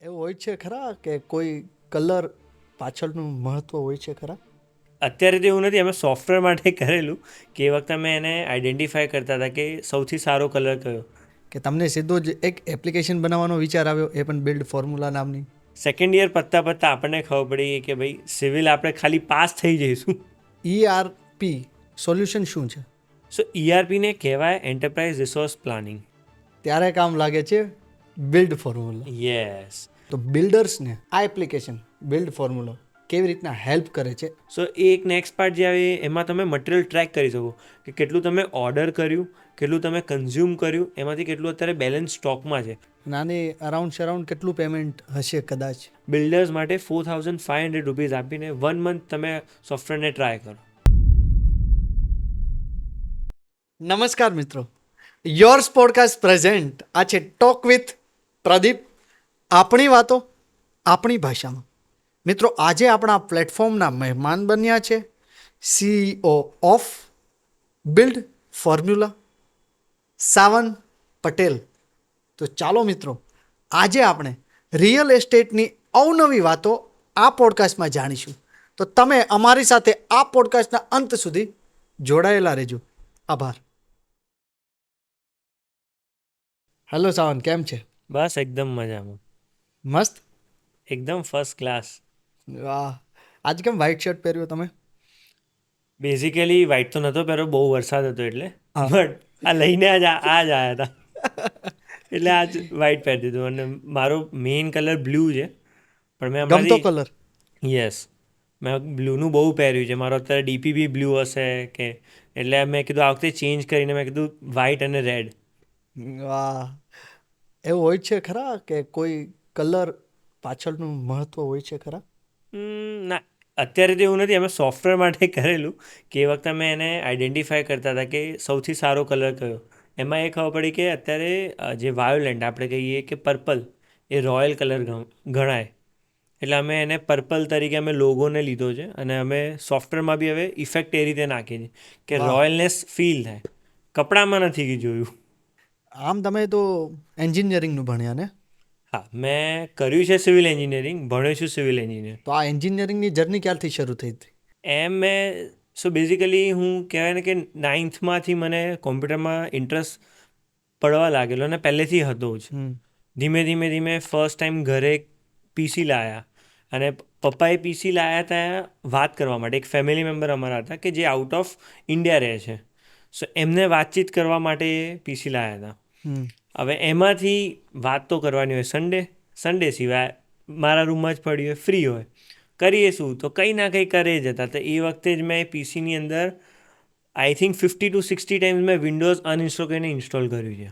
એવું હોય છે ખરા કે કોઈ કલર પાછળનું મહત્વ હોય છે ખરા? અત્યારે તો એવું નથી. અમે સોફ્ટવેર માટે કરેલું કે એ વખતે અમે એને આઈડેન્ટિફાય કરતા હતા કે સૌથી સારો કલર કયો. કે તમને સીધો જ એક એપ્લિકેશન બનાવવાનો વિચાર આવ્યો, એ પણ બિલ્ડ ફોર્મ્યુલા નામની? સેકન્ડ યર પત્તા પત્તા આપણને ખબર પડી કે ભાઈ સિવિલ આપણે ખાલી પાસ થઈ જઈશું. ERP સોલ્યુશન શું છે? સો ERPને કહેવાય એન્ટરપ્રાઇઝ રિસોર્સ પ્લાનિંગ. ત્યારે કામ લાગે છે બિલ્ડ ફોર્મ્યુલા. યસ. તો બિલ્ડર્સને આ એપ્લિકેશન બિલ્ડ ફોર્મ્યુલા કેવી રીતના હેલ્પ કરે છે? સો એ એક નેક્સ્ટ પાર્ટ જે આવે એમાં તમે મટીરિયલ ટ્રેક કરી શકો કે કેટલું તમે ઓર્ડર કર્યું, કેટલું તમે કન્ઝ્યુમ કર્યું, એમાંથી કેટલું અત્યારે બેલેન્સ સ્ટોકમાં છે. નાની અરાઉન્ડ કેટલું પેમેન્ટ હશે કદાચ? બિલ્ડર્સ માટે ₹4,500 આપીને 1 મંથ તમે સોફ્ટવેરને ટ્રાય કરો. નમસ્કાર મિત્રો, યોર્સ પોડકાસ્ટ પ્રેઝન્ટ. આ છે ટોક વિથ પ્રદીપ. આપણી વાતો આપણી ભાષામાં. મિત્રો, આજે આપણા પ્લેટફોર્મના મહેમાન બન્યા છે CEO ઓફ બિલ્ડ ફોર્મ્યુલા, સાવન પટેલ. તો ચાલો મિત્રો, આજે આપણે રિયલ એસ્ટેટની અવનવી વાતો આ પોડકાસ્ટમાં જાણીશું. તો તમે અમારી સાથે આ પોડકાસ્ટના અંત સુધી જોડાયેલા રહેજો. આભાર. હેલો સાવન, કેમ છે? બસ એકદમ મજામાં, મસ્ત. એકદમ ફર્સ્ટ ક્લાસ. વાહ. આજ કેમ વ્હાઇટ શર્ટ પહેર્યો તમે? બેઝિકલી વ્હાઇટ તો નહોતો પહેર્યો, બહુ વરસાદ હતો એટલે. હા. બટ આ લઈને આજ આવ્યા હતા એટલે આજ વ્હાઇટ પહેરી દીધું. અને મારો મેઇન કલર બ્લુ છે, પણ મેં ગમતો હમણાંથી કલર? યસ, મેં બ્લુનું બહુ પહેર્યું છે. મારો અત્યારે ડીપી બી બ્લુ હશે કે, એટલે મેં કીધું આ વખતે ચેન્જ કરીને મેં કીધું વ્હાઇટ અને રેડ. વાહ. એવું હોય છે ખરા કે કોઈ કલર પાછળનું મહત્વ હોય છે ખરા? ના, અત્યારે તો એવું નથી. અમે સોફ્ટવેર માટે કરેલું કે એ વખતે અમે એને આઈડેન્ટિફાય કરતા હતા કે સૌથી સારો કલર કયો. એમાં એ ખબર પડી કે અત્યારે જે વાયોલેન્ટ આપણે કહીએ કે પર્પલ, એ રોયલ કલર ગણાય. એટલે અમે એને પર્પલ તરીકે અમે લોગોને લીધો છે, અને અમે સોફ્ટવેરમાં બી હવે ઇફેક્ટ એ રીતે નાખીએ છીએ કે વાહ. રોયલનેસ ફીલ થાય. કપડામાં નથી જોયું. આમ તમે તો એન્જિનિયરિંગનું ભણ્યા ને? હા, મેં કર્યું છે સિવિલ એન્જિનિયરિંગ, ભણ્યો છું સિવિલ એન્જિનિયર. તો આ એન્જિનિયરિંગની જર્ની ક્યારથી શરૂ થઈ હતી? મેં બેઝિકલી હું કહેવાય ને કે 9th મને કોમ્પ્યુટરમાં ઇન્ટરેસ્ટ પડવા લાગેલો, અને પહેલેથી હતો જ. હમ. ધીમે ધીમે ધીમે ફર્સ્ટ ટાઈમ ઘરે પીસી લાવ્યા, અને પપ્પાએ પીસી લાવ્યા ત્યાં વાત કરવા માટે. એક ફેમિલી મેમ્બર અમારા હતા કે જે આઉટ ઓફ ઇન્ડિયા રહે છે, સો એમને વાતચીત કરવા માટે પીસી લાવ્યા હતા. હમ. હવે એમાંથી વાત તો કરવાની હોય. સન્ડે સિવાય મારા રૂમમાં જ પડી હોય, ફ્રી હોય, કરીએ શું? તો કંઈ ના કંઈ કરે જ હતા. તો એ વખતે જ મેં પીસીની અંદર આઈ થિંક 50 to 60 ટાઈમ્સ મેં વિન્ડોઝ અનઇન્સ્ટોલ કરીને ઇન્સ્ટોલ કર્યું છે.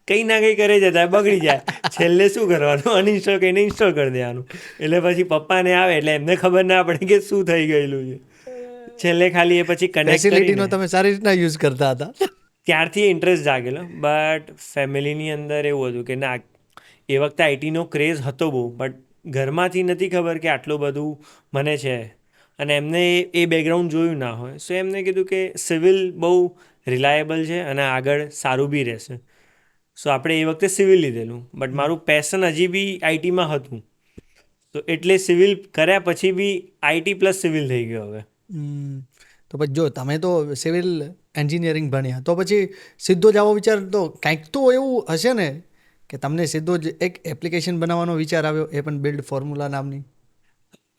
કંઈ ના કંઈ કરે જતા, બગડી જાય. છેલ્લે શું કરવાનું? અનઇન્સ્ટોલ કરીને ઇન્સ્ટોલ કરી દેવાનું. એટલે પછી પપ્પાને આવે એટલે એમને ખબર ના પડે કે શું થઈ ગયેલું છે. છેલ્લે ખાલી એ પછી કનેક્ટ ફેસિલિટીનો કરીને તમે સારી રીતના યુઝ કરતા હતા. ત્યારથી ઇન્ટરેસ્ટ જાગેલો. બટ ફેમિલીની અંદર એવું હતું કે ના, એ વખતે આઈટીનો ક્રેઝ હતો બહુ, બટ ઘરમાંથી નથી ખબર કે આટલું બધું મને છે. અને એમને એ બેકગ્રાઉન્ડ જોયું ના હોય, સો એમને કીધું કે સિવિલ બહુ રિલાયેબલ છે અને આગળ સારું બી રહેશે. સો આપણે એ વખતે સિવિલ લીધેલું, બટ મારું પેશન હજી બી આઈટીમાં હતું. તો એટલે સિવિલ કર્યા પછી બી આઈટી પ્લસ સિવિલ થઈ ગયો હવે. હમ. તો પછી જો તમે તો સિવિલ એન્જિનિયરિંગ ભણ્યા, તો પછી સીધો જ આવો વિચાર, તો કંઈક તો એવું હશે ને કે તમને સીધો જ એક એપ્લિકેશન બનાવવાનો વિચાર આવ્યો, એ પણ બિલ્ડ ફોર્મ્યુલા નામની?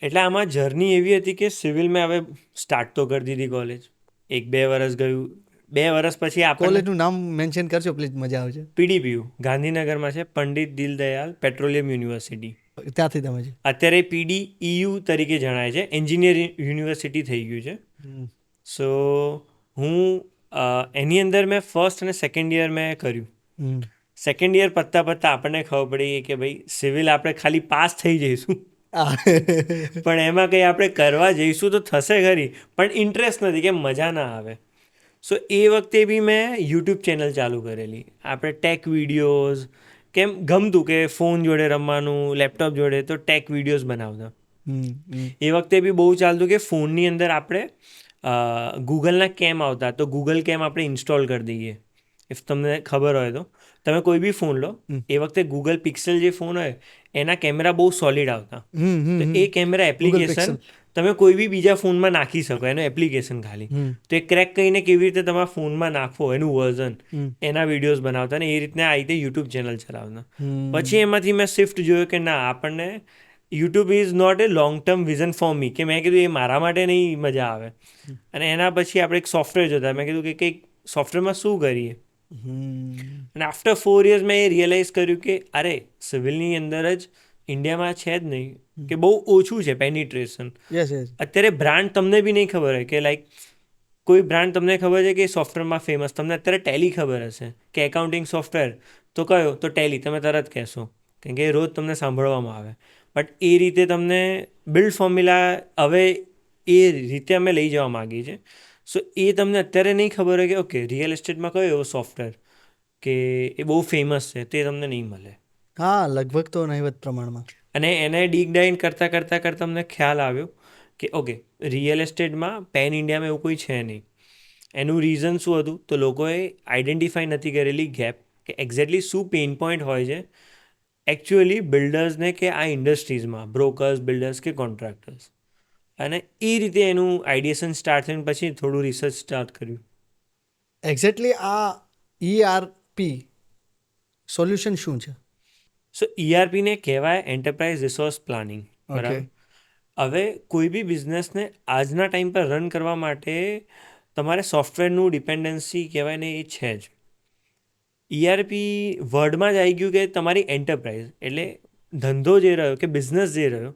એટલે આમાં જર્ની એવી હતી કે સિવિલ મેં હવે સ્ટાર્ટ તો કરી દીધી કોલેજ. 1-2 વર્ષ ગયું. 2 વર્ષ પછી આપણને કોલેજનું નામ મેન્શન કરશો પ્લીઝ, મજા આવશે. પીડીપીયુ ગાંધીનગરમાં છે, પંડિત દીનદયાળ પેટ્રોલિયમ યુનિવર્સિટી. ત્યાંથી તમે છે? અત્યારે પીડીઈયુ તરીકે જણાય છે, એન્જિનિયર યુનિવર્સિટી થઈ ગયું છે. હમ. સો હું એની અંદર મેં ફર્સ્ટ અને સેકન્ડ યર મેં કર્યું. હમ. સેકન્ડ યર પત્તા પત્તા આપણને ખબર પડી કે ભાઈ સિવિલ આપણે ખાલી પાસ થઈ જઈશું, આ પણ એમાં કંઈ આપણે કરવા જઈશું તો થશે ખરી, પણ ઇન્ટરેસ્ટ નથી, કે મજા ના આવે. સો એ વખતે બી મેં યુટ્યુબ ચેનલ ચાલુ કરેલી. આપણે ટેક વિડીયોઝ, કેમ ગમતું કે ફોન જોડે રમવાનું, લેપટોપ જોડે, તો ટેક વિડીયોઝ બનાવતા. હમ. હમ. એ વખતે બી બહુ ચાલતું કે ફોનની અંદર આપણે ગૂગલના કેમ આવતા, તો ગૂગલ કેમ આપણે ઇન્સ્ટોલ કરી દઈએ. ઇફ તમને ખબર હોય તો તમે કોઈ બી ફોન લો એ વખતે ગૂગલ પિક્સેલ જે ફોન હોય એના કેમેરા બહુ સોલિડ આવતા. તો એ કેમેરા ગૂગલ એપ્લિકેશન પિક્સેલ. તમે કોઈ બી બીજા ફોનમાં નાખી શકો, એનું એપ્લિકેશન ખાલી. તો એ ક્રેક કરીને કેવી રીતે તમારા ફોનમાં નાખવો એનું વર્ઝન, એના વિડીયોઝ બનાવતા ને એ રીતના આ રીતે યુટ્યુબ ચેનલ ચલાવતા. પછી એમાંથી મેં શિફ્ટ જોયો કે ના, આપણને YouTube is not a long term vision for me, કે મેં કીધું એ મારા માટે નહીં મજા આવે. અને એના પછી આપણે એક સોફ્ટવેર જોતા, મેં કીધું કે કંઈક સોફ્ટવેરમાં શું કરીએ. અને આફ્ટર 4 years મેં એ રિયલાઇઝ કર્યું કે અરે સિવિલની અંદર જ ઇન્ડિયામાં છે જ નહીં, કે બહુ ઓછું છે પેનિટ્રેશન. Yes yes. અત્યારે બ્રાન્ડ તમને બી નહીં ખબર હોય કે લાઈક કોઈ બ્રાન્ડ તમને ખબર છે કે સોફ્ટવેરમાં ફેમસ, તમને અત્યારે ટેલી ખબર હશે કે એકાઉન્ટિંગ સોફ્ટવેર, તો કયો તો ટેલી તમે તરત કહેશો, કેમ કે એ રોજ તમને સાંભળવામાં આવે. બટ એ રીતે તમને બિલ્ડ ફોર્મ્યુલા હવે એ રીતે અમે લઈ જવા માગીએ છીએ. સો એ તમને અત્યારે નહીં ખબર હોય કે ઓકે રિયલ એસ્ટેટમાં કયો એવો સોફ્ટવેર કે એ બહુ ફેમસ છે, તે તમને નહીં મળે. હા, લગભગ તો નહિવત પ્રમાણમાં. અને એને ડીક ડાઇન કરતાં તમને ખ્યાલ આવ્યો કે ઓકે રિયલ એસ્ટેટમાં પેન ઇન્ડિયામાં એવું કોઈ છે નહીં. એનું રીઝન શું હતું, તો લોકોએ આઈડેન્ટિફાઈ નથી કરેલી ગેપ કે એક્ઝેક્ટલી શું પેઇન પોઈન્ટ હોય છે એકચ્યુઅલી બિલ્ડર્સને કે આ ઇન્ડસ્ટ્રીઝમાં, બ્રોકર્સ, બિલ્ડર્સ કે કોન્ટ્રાક્ટર્સ. અને એ રીતે એનું આઈડિયેશન સ્ટાર્ટ થઈને પછી થોડું રિસર્ચ સ્ટાર્ટ કર્યું. એક્ઝેક્ટલી આ ERP સોલ્યુશન શું છે? સો ERPને કહેવાય એન્ટરપ્રાઇઝ રિસોર્સ પ્લાનિંગ. બરાબર. હવે કોઈ બી બિઝનેસને આજના ટાઈમ પર રન કરવા માટે તમારે સોફ્ટવેરનું ડિપેન્ડન્સી કહેવાય ને એ છે જ. ERP વર્ડમાં જ આવી ગયું કે તમારી એન્ટરપ્રાઇઝ એટલે ધંધો જે રહ્યો કે બિઝનેસ જે રહ્યો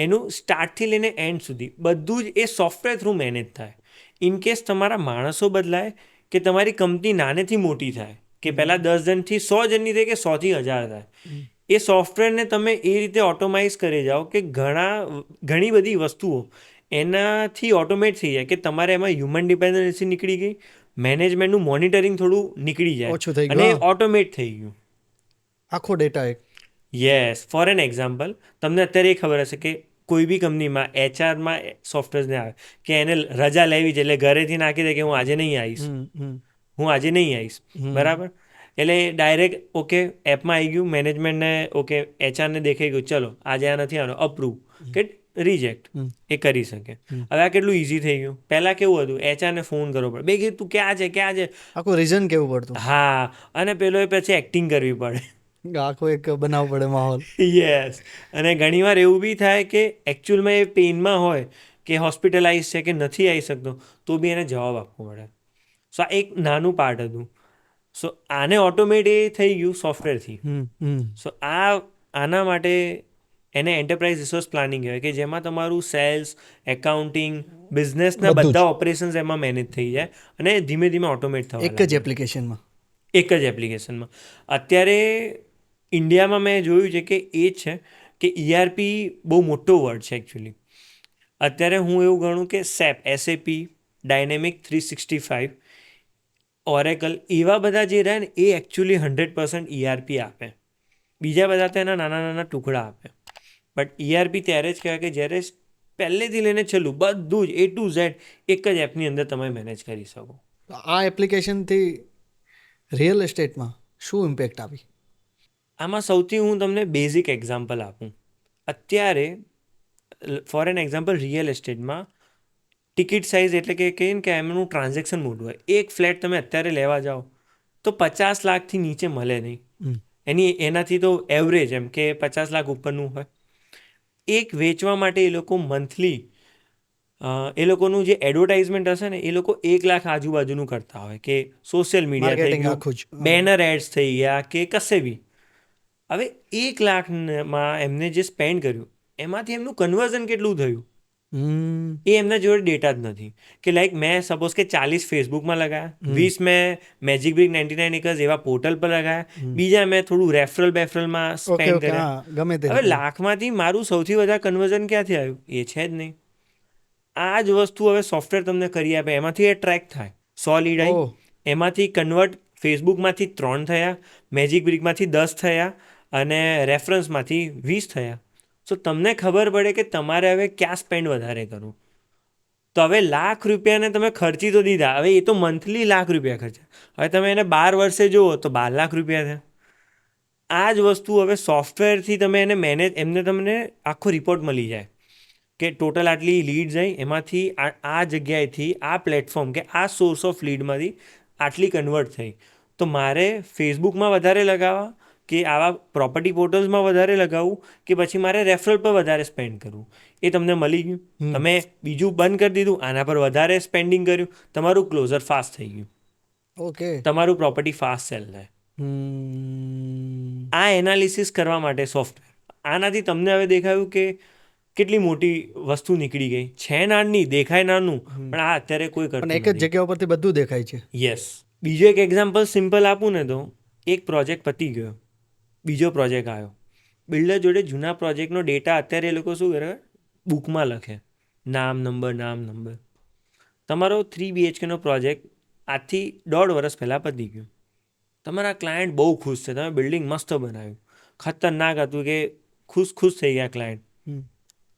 એનું સ્ટાર્ટથી લઈને એન્ડ સુધી બધું જ એ સોફ્ટવેર થ્રુ મેનેજ થાય. ઇન કેસ તમારા માણસો બદલાય કે તમારી કંપની નાનેથી મોટી થાય, કે પહેલાં 10 જણથી 100 જણની થાય કે 100 થી 1000 થાય, એ સોફ્ટવેરને તમે એ રીતે ઓટોમાઇઝ કરી જાઓ કે ઘણી બધી વસ્તુઓ એનાથી ઓટોમેટ થઈ જાય, કે તમારે એમાં હ્યુમન ડિપેન્ડન્સી નીકળી ગઈ, મેનેજમેન્ટનું મોનિટરિંગ થોડું નીકળી જાય, ઓછું થઈ અને ગયું. ઓટોમેટ થઈ ગયું. આખો ડેટા એક. યસ. ફોર એન એક્ઝામ્પલ, તમને અત્યારે એ ખબર હશે કે કોઈ બી કંપનીમાં HRમાં સોફ્ટવેર્સને આવે કે એને રજા લેવી છે, એટલે ઘરેથી નાખી દે કે હું આજે નહીં આવીશ, હું આજે નહીં આવીશ. બરાબર. એટલે ડાયરેક્ટ ઓકે એપમાં આવી ગયું, મેનેજમેન્ટને ઓકે HRને દેખાઈ ગયું, ચલો આજે આ નથી આવવાનો, અપ્રૂવ કે રિજેક્ટ એ કરી શકે. હવે આ કેટલું ઇઝી થઈ ગયું. પહેલાં કેવું હતું, HRને ફોન કરવો પડે, બે કીધું તું ક્યાં છે. આખું રીઝન કેવું પડતું. હા, અને પેલો એ પછી એક્ટિંગ કરવી પડે. આખો એક બનાવવો પડે માહોલ. યસ. અને ઘણીવાર એવું બી થાય કે એકચ્યુઅલમાં એ પેઇનમાં હોય કે હોસ્પિટલાઇઝ છે કે નથી આવી શકતો, તો બી એને જવાબ આપવો પડે. સો આ એક નાનું પાર્ટ હતું. સો આને ઓટોમેટ એ થઈ ગયું સોફ્ટવેરથી. સો આના માટે એને એન્ટરપ્રાઇઝ રિસોર્સ પ્લાનિંગ કહેવાય, કે જેમાં તમારું સેલ્સ, એકાઉન્ટિંગ, બિઝનેસના બધું જ. બધા ઓપરેશન્સ એમાં મેનેજ થઈ જાય અને ધીમે ધીમે ઓટોમેટ થવા એક જ એપ્લિકેશનમાં. એક જ એપ્લિકેશનમાં. અત્યારે ઇન્ડિયામાં મેં જોયું છે કે એ જ છે કે ERP બહુ મોટો વર્ડ છે એકચ્યુઅલી. અત્યારે હું એવું ગણું કે SAP, ડાયનેમિક 365, ઓરેકલ, એવા બધા જે રહે ને એ એકચ્યુઅલી 100% ERP આપે. બીજા બધા તો એના નાના નાના ટુકડા આપે. બટ ERP ત્યારે જ કહેવાય કે જ્યારે પહેલેથી લઈને છેલ્લું બધું જ A to Z એક જ એપની અંદર તમે મેનેજ કરી શકો. આ એપ્લિકેશનથી રિયલ એસ્ટેટમાં શું ઇમ્પેક્ટ આવી? આમાં સૌથી હું તમને બેઝિક એક્ઝામ્પલ આપું. અત્યારે ફોર એન એક્ઝામ્પલ રિયલ એસ્ટેટમાં ટિકિટ સાઇઝ એટલે કે કહીએ ને કે એમનું ટ્રાન્ઝેક્શન મોટું હોય. એક ફ્લેટ તમે અત્યારે લેવા જાઓ તો 50 લાખથી નીચે મળે નહીં. એનાથી તો એવરેજ એમ કે 50 લાખ ઉપરનું હોય. એક વેચવા માટે એ લોકો મંથલી એ લોકોનું જે એડવર્ટાઇઝમેન્ટ હશે ને એ લોકો 1 લાખ આજુબાજુનું કરતા હોય, કે સોશિયલ મીડિયા થઈ માર્કેટિંગ આખું જ. ગયું, બેનર એડ્સ થઈ ગયા કે કશે બી. હવે 1 લાખમાં એમને જે સ્પેન્ડ કર્યું એમાંથી એમનું કન્વર્ઝન કેટલું થયું એ એમના જોડે ડેટા જ નથી. કે લાઈક મેં સપોઝ કે 40 ફેસબુકમાં લગાયા, 20 મેં મેજિક બ્રિક 99 એકર્સ એવા પોર્ટલ પર લગાયા, બીજા મેં થોડું રેફરલમાં ઓકે સ્પેન્ડ ઓકે, કર્યા. હા, ગમે તે હવે લાખમાંથી મારું સૌથી વધારે કન્વર્ઝન ક્યાંથી આવ્યું? એ છે જ નહીં. આ જ વસ્તુ હવે સોફ્ટવેર તમને કરી આપે, એમાંથી એ ટ્રેક થાય. 100 લીડ આવી, એમાંથી કન્વર્ટ ફેસબુકમાંથી 3 થયા, મેજિક બ્રિકમાંથી 10 થયા અને રેફરન્સમાંથી 20 થયા. સો તમને ખબર પડે કે તમારે હવે ક્યાં સ્પેન્ડ વધારે કરવું. તો હવે લાખ રૂપિયાને તમે ખર્ચી તો દીધા, હવે એ તો મંથલી લાખ રૂપિયા ખર્ચા, હવે તમે એને 12 વર્ષે જુઓ તો 12 લાખ રૂપિયા થયા. આ જ વસ્તુ હવે સોફ્ટવેરથી તમે એને મેનેજ, એમને તમને આખો રિપોર્ટ મળી જાય કે ટોટલ આટલી લીડ્સ આવી, એમાંથી આ જગ્યાએથી આ પ્લેટફોર્મ કે આ સોર્સ ઓફ લીડમાંથી આટલી કન્વર્ટ થઈ. તો મારે ફેસબુકમાં વધારે લગાવવા કે આવા પ્રોપર્ટી પોર્ટલ્સમાં વધારે લગાવવું કે પછી મારે રેફરલ પર વધારે સ્પેન્ડ કરવું, એ તમને મળી ગયું. તમે બીજું બંધ કરી દીધું, આના પર વધારે સ્પેન્ડિંગ કર્યું, તમારું ક્લોઝર ફાસ્ટ થઈ ગયું, ઓકે. તમારું પ્રોપર્ટી ફાસ્ટ સેલ થાય. આ એનાલિસિસ કરવા માટે સોફ્ટવેર. આનાથી તમને હવે દેખાયું કે કેટલી મોટી વસ્તુ નીકળી ગઈ છે. નાની દેખાય નાનું, પણ આ અત્યારે કોઈ પણ કરતું એક જ નથી. જગ્યા ઉપરથી બધું દેખાય છે. યસ. બીજો એક એક્ઝામ્પલ સિમ્પલ આપું ને તો, એક પ્રોજેક્ટ પતી ગયો, બીજો પ્રોજેક્ટ આવ્યો. બિલ્ડર જોડે જૂના પ્રોજેક્ટનો ડેટા અત્યારે એ લોકો શું કરે, બુકમાં લખે, નામ નંબર. તમારો 3 BHK નો પ્રોજેક્ટ આજથી 1.5 વર્ષ પહેલાં પતી ગયો. તમારા ક્લાયન્ટ બહુ ખુશ છે, તમે બિલ્ડિંગ મસ્ત બનાવ્યું, ખતરનાક હતું કે ખુશ થઈ ગયા ક્લાયન્ટ.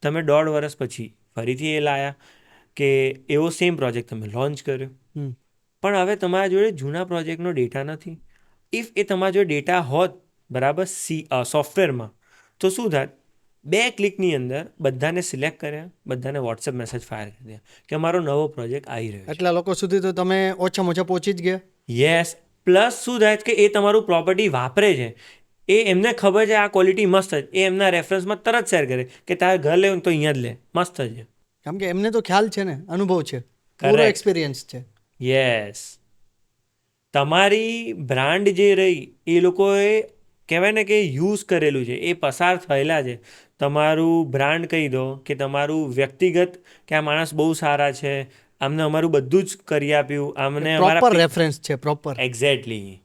તમે 1.5 વર્ષ પછી ફરીથી એ લાયા કે એવો સેમ પ્રોજેક્ટ તમે લોન્ચ કર્યો, પણ હવે તમારા જોડે જૂના પ્રોજેક્ટનો ડેટા નથી. ઇફ એ તમારા જોડે ડેટા હોત બરાબર સોફ્ટવેરમાં, તો શું થાત, 2 ક્લિકની અંદર બધાને સિલેક્ટ કર્યા, બધાને વોટ્સએપ મેસેજ ફાયર કરી દે કે અમારો નવો પ્રોજેક્ટ આવી રહ્યો છે. એટલા લોકો સુધી તો તમે ઓછામાં ઓછા પહોંચી જ ગયા. યસ. પ્લસ શું થાય કે એ તમારું પ્રોપર્ટી વાપરે છે, એ એમને ખબર છે આ ક્વોલિટી મસ્ત છે, એ એમના રેફરન્સમાં તરત શેર કરે કે તારે ઘર લેવું તો અહીંયા જ લે, મસ્ત છે. કેમ કે એમને તો ખ્યાલ છે ને, અનુભવ છે, પૂરો Correct. એક્સપિરિયન્સ છે. યસ. તમારી બ્રાન્ડ જે રહી એ લોકોએ કહેવાય ને કે યુઝ કરેલું છે, એ પસાર થયેલા છે. તમારું બ્રાન્ડ કહી દો કે તમારું વ્યક્તિગત કે આ માણસ બહુ સારા છે, આમને અમારું બધું જ કરી આપ્યું, આમને પ્રોપર રેફરન્સ છે, પ્રોપર. એક્ઝેક્ટલી.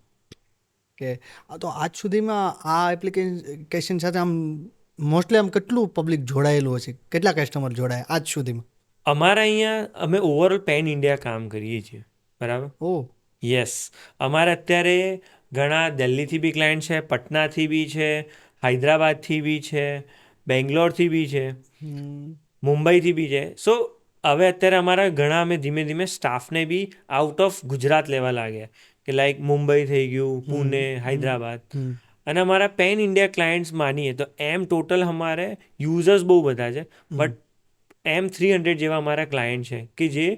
કે આ તો આજ સુધીમાં આ એપ્લિકેશન સાથે આમ મોસ્ટલી આમ કેટલું પબ્લિક જોડાયેલું હશે, કેટલા કસ્ટમર જોડાયા આજ સુધીમાં? અમારા અહીંયા અમે ઓવરઓલ પેન ઇન્ડિયા કામ કરીએ છીએ, બરાબર. ઓહ. યસ. અમારે અત્યારે ઘણા દિલ્હીથી બી ક્લાયન્ટ છે, પટનાથી બી છે, હૈદરાબાદથી બી છે, બેંગ્લોરથી બી છે, મુંબઈથી બી છે. સો હવે અત્યારે અમારા ઘણા અમે ધીમે ધીમે સ્ટાફને બી આઉટ ઓફ ગુજરાત લેવા લાગ્યા કે લાઈક મુંબઈ થઈ ગયું, પુણે, હૈદરાબાદ. અને અમારા પેન ઇન્ડિયા ક્લાયન્ટ્સ માનીએ તો એમ ટોટલ અમારે યુઝર્સ બહુ બધા છે, બટ 300 જેવા અમારા ક્લાયન્ટ છે કે જે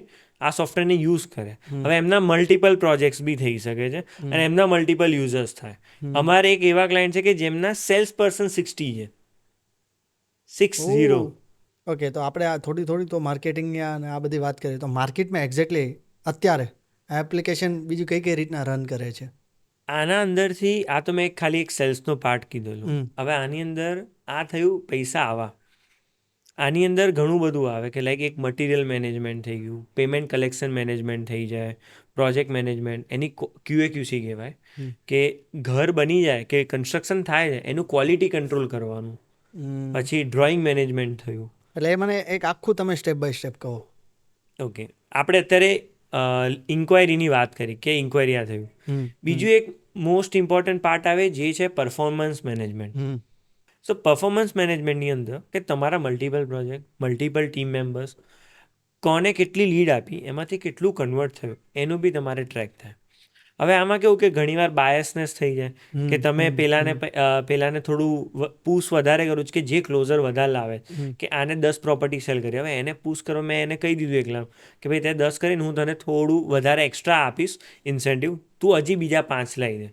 આ સોફ્ટવેરને યુઝ કરે. હવે એમના મલ્ટિપલ પ્રોજેક્ટ્સ બી થઈ શકે છે અને એમના મલ્ટિપલ યુઝર્સ થાય. અમારે એક એવા ક્લાયન્ટ છે કે જેમના સેલ્સ પર્સન 60 છે, 60. ઓકે, તો આપણે આ થોડી તો માર્કેટિંગની અને આ બધી વાત કરીએ તો માર્કેટમાં એક્ઝેક્ટલી અત્યારે આ એપ્લિકેશન બીજું કઈ રીતના રન કરે છે? આના અંદરથી આ તો મેં ખાલી એક સેલ્સનો પાર્ટ કીધેલું. હવે આની અંદર આ થયું પૈસા આવા, આની અંદર ઘણું બધું આવે કે લાઈક એક મટીરિયલ મેનેજમેન્ટ થઈ ગયું, પેમેન્ટ કલેક્શન મેનેજમેન્ટ થઈ જાય, પ્રોજેક્ટ મેનેજમેન્ટ, એની QAQC કહેવાય કે ઘર બની જાય કે કન્સ્ટ્રક્શન થાય છે એનું ક્વોલિટી કંટ્રોલ કરવાનું. પછી ડ્રોઈંગ મેનેજમેન્ટ થયું. એટલે એ મને એક આખું તમે સ્ટેપ બાય સ્ટેપ કહો. ઓકે, આપણે અત્યારે ઇન્ક્વાયરીની વાત કરી કે ઇન્ક્વાયરી આ થયું. બીજું એક મોસ્ટ ઇમ્પોર્ટન્ટ પાર્ટ આવે જે છે પરફોર્મન્સ મેનેજમેન્ટ. સો પરફોર્મન્સ મેનેજમેન્ટની અંદર કે તમારા multiple project, multiple team members, કોને કેટલી લીડ આપી, એમાંથી કેટલું કન્વર્ટ થયું, એનું બી તમારે ટ્રેક થાય. હવે આમાં કેવું કે ઘણીવાર બાયસનેસ થઈ જાય કે તમે પેલાને થોડું પુશ વધારે કરું કે જે ક્લોઝર વધારે લાવે કે આને 10 પ્રોપર્ટી સેલ કરી, હવે એને પુશ કરો, મેં એને કહી દીધું એકલા કે ભાઈ તે 10 કરીને હું તને થોડું વધારે એક્સ્ટ્રા આપીશ ઇન્સેન્ટિવ, તું હજી બીજા 5 લઈ દે.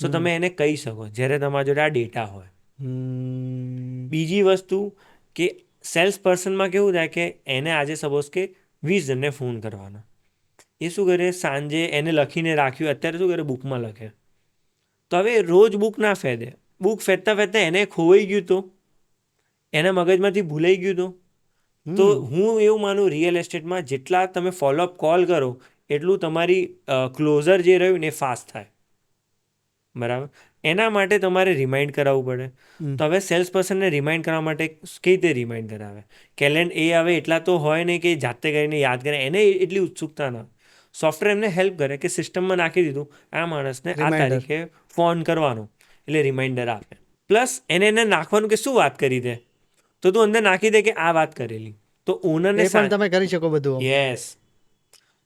સો તમે એને કહી શકો જ્યારે તમારા જોડે આ ડેટા હોય. બીજી વસ્તુ કે સેલ્સ પર્સનમાં કેવું થાય કે એને આજે સપોઝ કે 20 જણને ફોન કરવાનો, એ શું કરે સાંજે એને લખીને રાખ્યું, અત્યારે શું કરે બુકમાં લખે. તો હવે રોજ બુક ના ફેદે, બુક ફેંદતા એને ખોવાઈ ગયું તો, એના મગજમાંથી ભૂલાઈ ગયું તો હું એવું માનું રિયલ એસ્ટેટમાં જેટલા તમે ફોલોઅપ કોલ કરો એટલું તમારી ક્લોઝર જે રહ્યું ને એ ફાસ્ટ થાય, બરાબર. એના માટે તમારે રિમાઇન્ડ કરાવવું પડે. તો હવે સેલ્સ પર્સનને રિમાઇન્ડ કરવા માટે કઈ રીતે રિમાઇન્ડ કરાવે? કેલેન્ડર એ હવે એટલા તો હોય નહીં કે જાતે કરીને યાદ કરે, એને એટલી ઉત્સુકતા ના. સોફ્ટવેર એમને હેલ્પ કરે કે સિસ્ટમમાં નાખી દીધું આ માણસને આ તારીખે ફોન કરવાનો, એટલે રિમાઇન્ડર આપે. પ્લસ એને નાખવાનું કે શું વાત કરી દે, તો તું અંદર નાખી દે કે આ વાત કરેલી. તો ઓનરને એ પણ તમે કરી શકો બધું. યસ,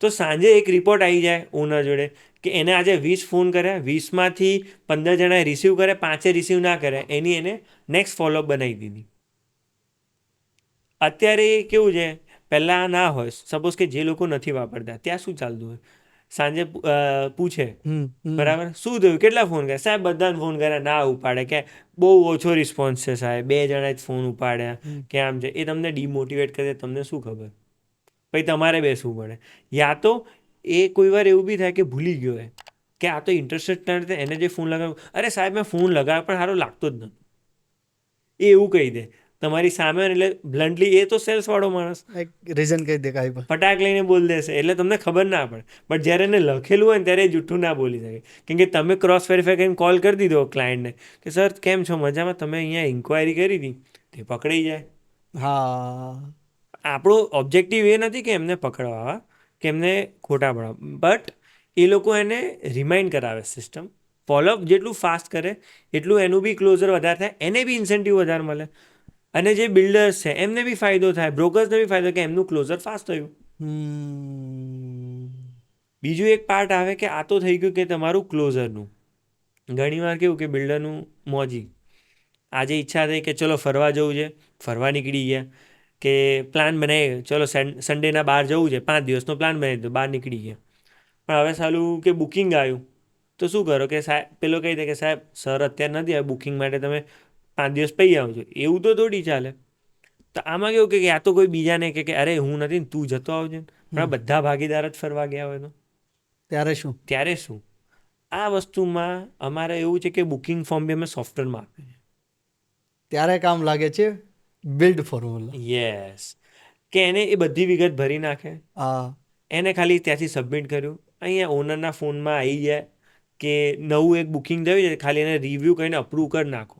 તો સાંજે એક રિપોર્ટ આવી જાય ઓનર જોડે કે એને આજે 20 ફોન કર્યા, 20માંથી 15 જણાએ રિસીવ કર્યા, 5 રિસીવ ના કર્યા, એની એને નેક્સ્ટ ફોલોઅપ બનાવી દીધી. અત્યારે કેવું છે, પહેલાં ના હોય, સપોઝ કે જે લોકો નથી વાપરતા ત્યાં શું ચાલતું હોય, સાંજે પૂછે બરાબર, શું થયું, કેટલા ફોન કર્યા, સાહેબ બધાને ફોન કર્યા, ના ઉપાડે, કે બહુ ઓછો રિસ્પોન્સ છે સાહેબ, 2 જણાએ જ ફોન ઉપાડ્યા, કે આમ છે. એ તમને ડિમોટિવેટ કરે, તમને શું ખબર, પછી તમારે બેસવું પડે. યા તો એ કોઈ વાર એવું બી થાય કે ભૂલી ગયો હોય કે આ તો ઇન્ટરેસ્ટેડ નથી, એને જે ફોન લગાવ્યો, અરે સાહેબ મેં ફોન લગાવ્યો પણ સારો લાગતો જ નથી, એ એવું કહી દે તમારી સામે, એટલે બ્લન્ટલી, એ તો સેલ્સવાળો માણસ એક રીઝન કહી દે કાંઈ પણ. ફટાક લઈને બોલ દેશે, એટલે તમને ખબર ના પડે. બટ જ્યારે એને લખેલું હોય ને ત્યારે એ જૂઠું ના બોલી શકે, કેમ કે તમે ક્રોસ વેરીફાઈ કરીને કોલ કરી દીધો ક્લાયન્ટને કે સર કેમ છો, મજામાં, તમે અહીંયા ઇન્ક્વાયરી કરી હતી, તે પકડાઈ જાય. હા, આપણો ઓબ્જેક્ટિવ એ નથી કે એમને પકડવા, કે એમને ખોટા ભણાવવા, બટ એ લોકો એને રિમાઇન્ડ કરાવે સિસ્ટમ. ફોલોઅપ જેટલું ફાસ્ટ કરે એટલું એનું બી ક્લોઝર વધારે થાય, એને બી ઇન્સેન્ટિવ વધારે મળે, અને જે બિલ્ડર્સ છે એમને બી ફાયદો થાય, બ્રોકર્સને બી ફાયદો કે એમનું ક્લોઝર ફાસ્ટ થયું. બીજું એક પાર્ટ આવે કે આ તો થઈ ગયું કે તમારું ક્લોઝરનું. ઘણીવાર કેવું કે બિલ્ડરનું મોજી, આજે ઈચ્છા થઈ કે ચલો ફરવા જવું છે, ફરવા નીકળી ગયા, કે પ્લાન બનાવી, ચલો સન્ડેના બહાર જવું છે, 5 દિવસનો પ્લાન બનાવી દીધો, બહાર નીકળી ગયા. પણ હવે સાલું કે બુકિંગ આવ્યું, તો શું કરો કે સાહેબ, પેલો કહી દે કે સાહેબ સર અત્યારે નથી આવ્યું, બુકિંગ માટે તમે 5 દિવસ પછી આવજો. એવું તો થોડી ચાલે. તો આમાં કેવું કે યા તો કોઈ બીજાને કે અરે હું નથી ને તું જતો આવજે, પણ આ બધા ભાગીદાર જ ફરવા ગયા હોય તો ત્યારે શું. આ વસ્તુમાં અમારે એવું છે કે બુકિંગ ફોર્મ બી અમે સોફ્ટવેરમાં આપીએ છીએ. ત્યારે કામ લાગે છે બિલ્ડ ફોર્મ્યુલા. યસ, કે એને એ બધી વિગત ભરી નાખે, હા, એને ખાલી ત્યાંથી સબમિટ કર્યું, અહીંયા ઓનરના ફોનમાં આવી જાય કે નવું એક બુકિંગ થયું છે, ખાલી એને રિવ્યૂ કરીને અપ્રૂવ કરી નાખો,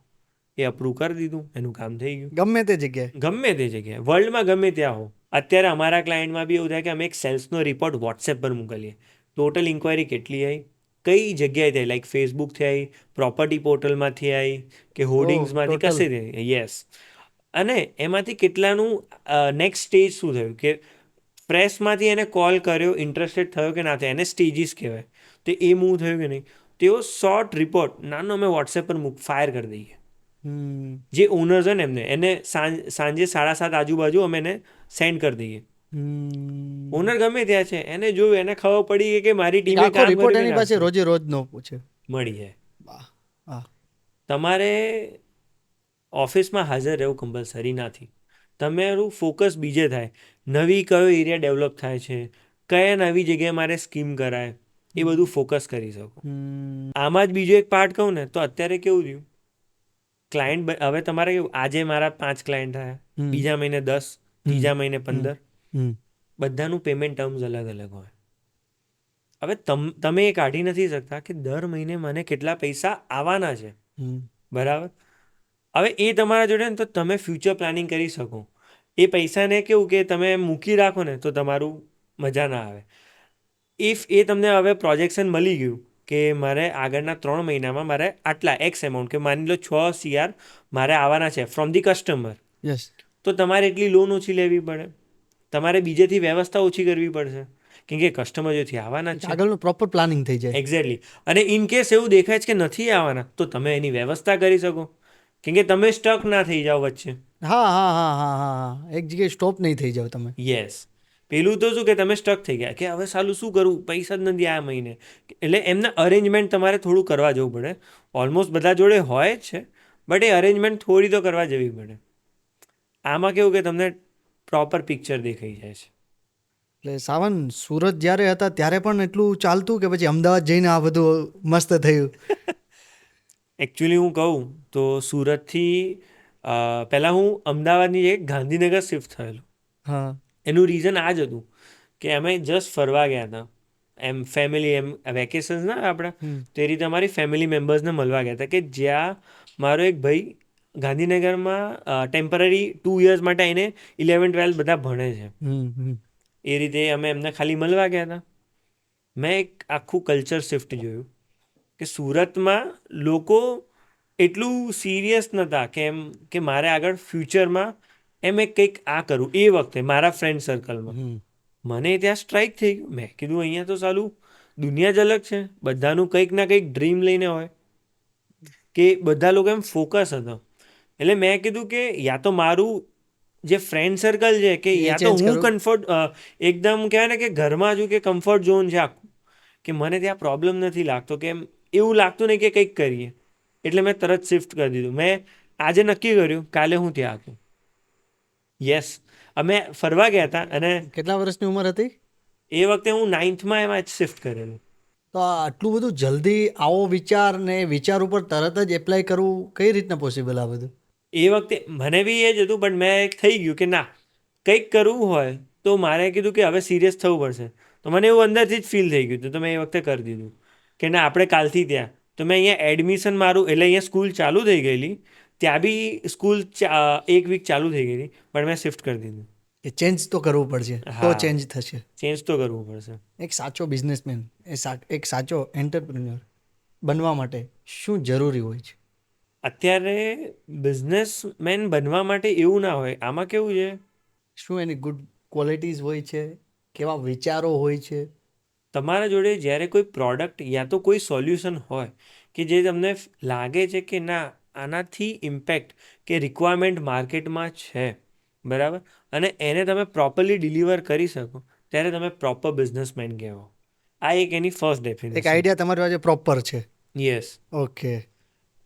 એ અપ્રૂવ કરી દીધું, એનું કામ થઈ ગયું. ગમે તે જગ્યાએ, ગમે તે જગ્યાએ, વર્લ્ડમાં ગમે ત્યાં હો. અત્યારે અમારા ક્લાયન્ટમાં બી એવું થાય કે અમે એક સેલ્સનો રિપોર્ટ વોટ્સએપ પર મોકલીએ, ટોટલ ઇન્ક્વાયરી કેટલી આવી, કઈ જગ્યાએ થઈ, લાઈક ફેસબુકથી આવી, પ્રોપર્ટી પોર્ટલમાંથી આવી, કે હોર્ડિંગ્સમાંથી, ટોટલ. કશે થઈ. યસ, અને એમાંથી કેટલાનું નેક્સ્ટ સ્ટેજ શું થયું, કે પ્રેસમાંથી એને કોલ કર્યો, ઇન્ટરેસ્ટેડ થયો કે ના થયો, એને સ્ટેજીસ કહેવાય, તો એ મૂવ થયું કે નહીં, તેઓ શોર્ટ રિપોર્ટ નાનો અમે વોટ્સએપ પર ફાયર કરી દઈએ. જે ઓનર્સ હોય ને એને સાંજે 7:30 આજુબાજુ અમે એને સેન્ડ કરી દઈએ. ઓનર ગમે ત્યાં છે, એને જોયું, એને ખબર પડી કે મારી ટીમે આખો કામ રિપોર્ટ કર્યું એની કે પાસે ના, રોજે રોજ નો પૂછે, મળી જાય. હા, તમારે ઓફિસમાં હાજર રહેવું કમ્પલસરી નથી, તમારું ફોકસ બીજે થાય, નવી કયો એરિયા ડેવલપ થાય છે, કયા નવી જગ્યાએ મારે સ્કીમ કરાય, એ બધું ફોકસ કરી શકો. આમાં જ બીજો એક પાર્ટ કહું ને, તો અત્યારે કેવું થયું, ક્લાયન્ટ હવે તમારે કેવું, આજે મારા 5 ક્લાયન્ટ થયા, બીજા મહિને 10, ત્રીજા મહિને 15, બધાનું પેમેન્ટ ટર્મ્સ અલગ અલગ હોય. હવે તમે એ કાઢી નથી શકતા કે દર મહિને મને કેટલા પૈસા આવવાના છે, બરાબર. હવે એ તમારા જોડે ને તો તમે ફ્યુચર પ્લાનિંગ કરી શકો. એ પૈસાને કેવું કે તમે મૂકી રાખો ને તો તમારું મજા ના આવે. ઇફ એ તમને હવે પ્રોજેક્શન મળી ગયું કે મારે આગળના 3 મહિનામાં મારે આટલા એક્સ એમાઉન્ટ, કે માની લો 6 CR મારે આવવાના છે ફ્રોમ ધી કસ્ટમર, યસ, તો તમારે એટલી લોન ઓછી લેવી પડે, તમારે બીજેથી વ્યવસ્થા ઓછી કરવી પડશે, કેમ કે કસ્ટમર જેથી આવવાના જ છે. આગળનું પ્રોપર પ્લાનિંગ થઈ જાય. એક્ઝેક્ટલી. અને ઇન કેસ એવું દેખાય છે કે નથી આવવાના, તો તમે એની વ્યવસ્થા કરી શકો, કેમ કે તમે સ્ટક ના થઈ જાઓ વચ્ચે. હા, હા, હા, હા, હા, હા, એક જગ્યાએ સ્ટોપ નહીં થઈ જાવ તમે. યસ. પેલું તો શું કે તમે સ્ટક થઈ ગયા કે હવે સાલું શું કરવું, પૈસા જ નથી આ મહિને, એટલે એમના અરેન્જમેન્ટ તમારે થોડું કરવા જવું પડે. ઓલમોસ્ટ બધા જોડે હોય જ છે, બટ એ અરેન્જમેન્ટ થોડી તો કરવા જવી પડે. આમાં કેવું કે તમને પ્રોપર પિક્ચર દેખાઈ જાય છે. એટલે સાવન, સુરત જ્યારે હતા ત્યારે પણ એટલું ચાલતું કે પછી અમદાવાદ જઈને આ બધું મસ્ત થયું? એકચ્યુઅલી હું કહું તો સુરતથી પહેલાં હું અમદાવાદની એક ગાંધીનગર શિફ્ટ થયેલો. હા, એનું રીઝન આ જ હતું કે અમે જસ્ટ ફરવા ગયા હતા, એમ ફેમિલી, એમ વેકેશન્સ ના આપણે, તો એ રીતે અમારી ફેમિલી મેમ્બર્સને મળવા ગયા હતા, કે જ્યાં મારો એક ભાઈ ગાંધીનગરમાં ટેમ્પરરી 2 years માટે એને 11-12 બધા ભણે છે. એ રીતે અમે એમને ખાલી મળવા ગયા હતા. મેં એક આખું કલ્ચર શિફ્ટ જોયું કે સુરતમાં લોકો એટલું સિરિયસ નહોતા કે એમ કે મારે આગળ ફ્યુચરમાં એમ એક કંઈક આ કરું એ વખતે મારા ફ્રેન્ડ સર્કલમાં. હમ. મને ત્યાં સ્ટ્રાઇક થઈ ગયું. મેં કીધું અહીંયા તો સાલું દુનિયા જ અલગ છે, બધાનું કંઈક ના કંઈક ડ્રીમ લઈને હોય, કે બધા લોકો એમ ફોકસ હતો. એટલે મેં કીધું કે યા તો મારું જે ફ્રેન્ડ સર્કલ છે કે એ યા તો change હું કરવું. એકદમ કહેવાય ને કે ઘરમાં છું કે કમ્ફર્ટ ઝોન છે આખું, કે મને ત્યાં પ્રોબ્લેમ નથી લાગતો, કે એમ એવું લાગતું નહીં કે કંઈક કરીએ. એટલે મેં તરત શિફ્ટ કરી દીધું. મેં આજે નક્કી કર્યું કાલે હું ત્યાં હતું. યસ, અમે ફરવા ગયા હતા અને કેટલા વર્ષની ઉંમર હતી? એ વખતે હું 9th એમાં જ શિફ્ટ કરેલું. તો આ આટલું બધું જલ્દી આવો વિચાર ને વિચાર ઉપર તરત જ એપ્લાય કરવું કઈ રીતના પોસિબલ આ બધું? એ વખતે મને બી એ જ હતું, બટ મેં એક થઈ ગયું કે ના, કંઈક કરવું હોય તો મારે કીધું કે હવે સિરિયસ થવું પડશે. તો મને એવું અંદરથી જ ફીલ થઈ ગયું હતું, તો મેં એ વખતે કરી દીધું કે ના, આપણે કાલથી ત્યાં. તો મેં અહીંયા એડમિશન મારું, એટલે અહીંયા સ્કૂલ ચાલુ થઈ ગયેલી, ત્યાં બી સ્કૂલ 1 વીક ચાલુ થઈ ગયેલી, પણ મેં શિફ્ટ કરી દીધું. એ ચેન્જ તો કરવું પડશે, તો હા. ચેન્જ થશે. ચેન્જ તો કરવું પડશે. એક સાચો બિઝનેસમેન, એક સાચો એન્ટરપ્રિન્યોર બનવા માટે શું જરૂરી હોય છે? અત્યારે બિઝનેસમેન બનવા માટે એવું ના હોય. આમાં કેવું છે, શું એની ગુડ ક્વોલિટીઝ હોય છે? કેવા વિચારો હોય છે? તમારા જોડે જ્યારે કોઈ પ્રોડક્ટ યા તો કોઈ સોલ્યુશન હોય કે જે તમને લાગે છે કે ના, આનાથી ઇમ્પેક્ટ કે રિક્વાયરમેન્ટ માર્કેટમાં છે, બરાબર, અને એને તમે પ્રોપરલી ડિલિવર કરી શકો, ત્યારે તમે પ્રોપર બિઝનેસમેન કહેવો. આ એક એની ફર્સ્ટ એક ડેફિનેશન. આઈડિયા તમારી પાસે પ્રોપર છે. યસ. ઓકે.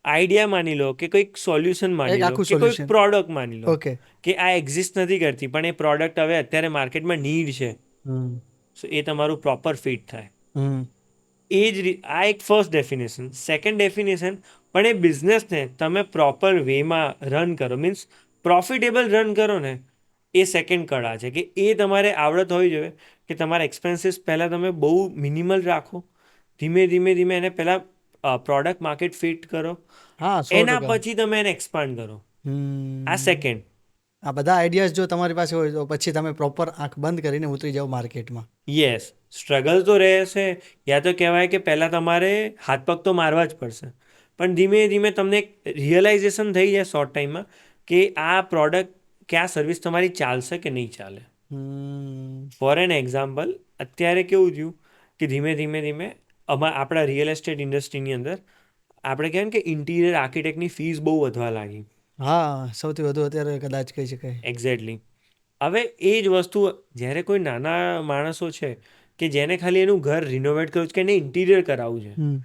આઈડિયા માની લો કે કોઈક સોલ્યુશન માની એક લો આખું કે કોઈક solution. પ્રોડક્ટ માની લો ઓકે. કે આ એક્ઝિસ્ટ નથી કરતી, પણ એ પ્રોડક્ટ હવે અત્યારે માર્કેટમાં નીડ છે, હમ. સો એ તમારું પ્રોપર ફિટ થાય. હમ. એ જ આ એક ફર્સ્ટ ડેફિનેશન. સેકન્ડ ડેફિનેશન, પણ એ બિઝનેસને તમે પ્રોપર વેમાં રન કરો, મીન્સ પ્રોફિટેબલ રન કરો ને, એ સેકન્ડ કળા છે. કે એ તમારે આવડત હોવી જોઈએ કે તમારા એક્સપેન્સીસ પહેલાં તમે બહુ મિનિમલ રાખો, ધીમે ધીમે ધીમે એને પહેલાં પ્રોડક્ટ માર્કેટ ફિટ કરો, હા, 100%. એના પછી તમે એને એક્સપાન્ડ કરો. હમ. આ સેકન્ડ. આ બધા આઈડિયાઝ જો તમારી પાસે હોય તો પછી તમે પ્રોપર આંખ બંધ કરીને ઉતરી જાઓ માર્કેટમાં. યસ, સ્ટ્રગલ તો રહેશે, યા તો કહેવાય કે પહેલાં તમારે હાથ પગ તો મારવા જ પડશે, પણ ધીમે ધીમે તમને એક રિયલાઇઝેશન થઈ જાય શોર્ટ ટાઈમમાં કે આ પ્રોડક્ટ કે આ સર્વિસ તમારી ચાલશે કે નહીં ચાલે. હમ. ફોર એન એક્ઝામ્પલ, અત્યારે કેવું થયું કે ધીમે ધીમે ધીમે આપણા રિયલ એસ્ટેટ ઇન્ડસ્ટ્રીની અંદર આપણે કહેવાય ને કે ઇન્ટિરિયર આર્કિટેક્ટની ફીસ બહુ વધવા લાગી. હા, સૌથી વધુ અત્યારે કદાચ કહી શકાય. એક્ઝેક્ટલી. હવે એ જ વસ્તુ જ્યારે કોઈ નાના માણસો છે કે જેને ખાલી એનું ઘર રિનોવેટ કરવું છે કે એને ઇન્ટિરિયર કરાવવું છે, હમ.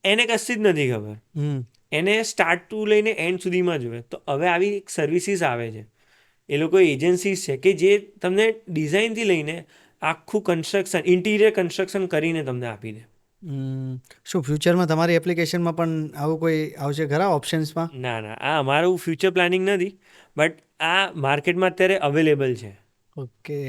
એને કશી જ નથી ખબર. હમ. એને સ્ટાર્ટ ટુ લઈને એન્ડ સુધીમાં જોઈએ. તો હવે આવી એક સર્વિસીસ આવે છે, એ લોકો એજન્સીસ છે કે જે તમને ડિઝાઇનથી લઈને આખું કન્સ્ટ્રક્શન, ઇન્ટિરિયર કન્સ્ટ્રક્શન કરીને તમને આપી દે. શું ફ્યુચરમાં તમારી એપ્લિકેશનમાં પણ આવું કોઈ આવશે ખરા ઓપ્શન્સમાં? ના ના, આ અમારું ફ્યુચર પ્લાનિંગ નથી, બટ આ માર્કેટમાં અત્યારે અવેલેબલ છે. ઓકે.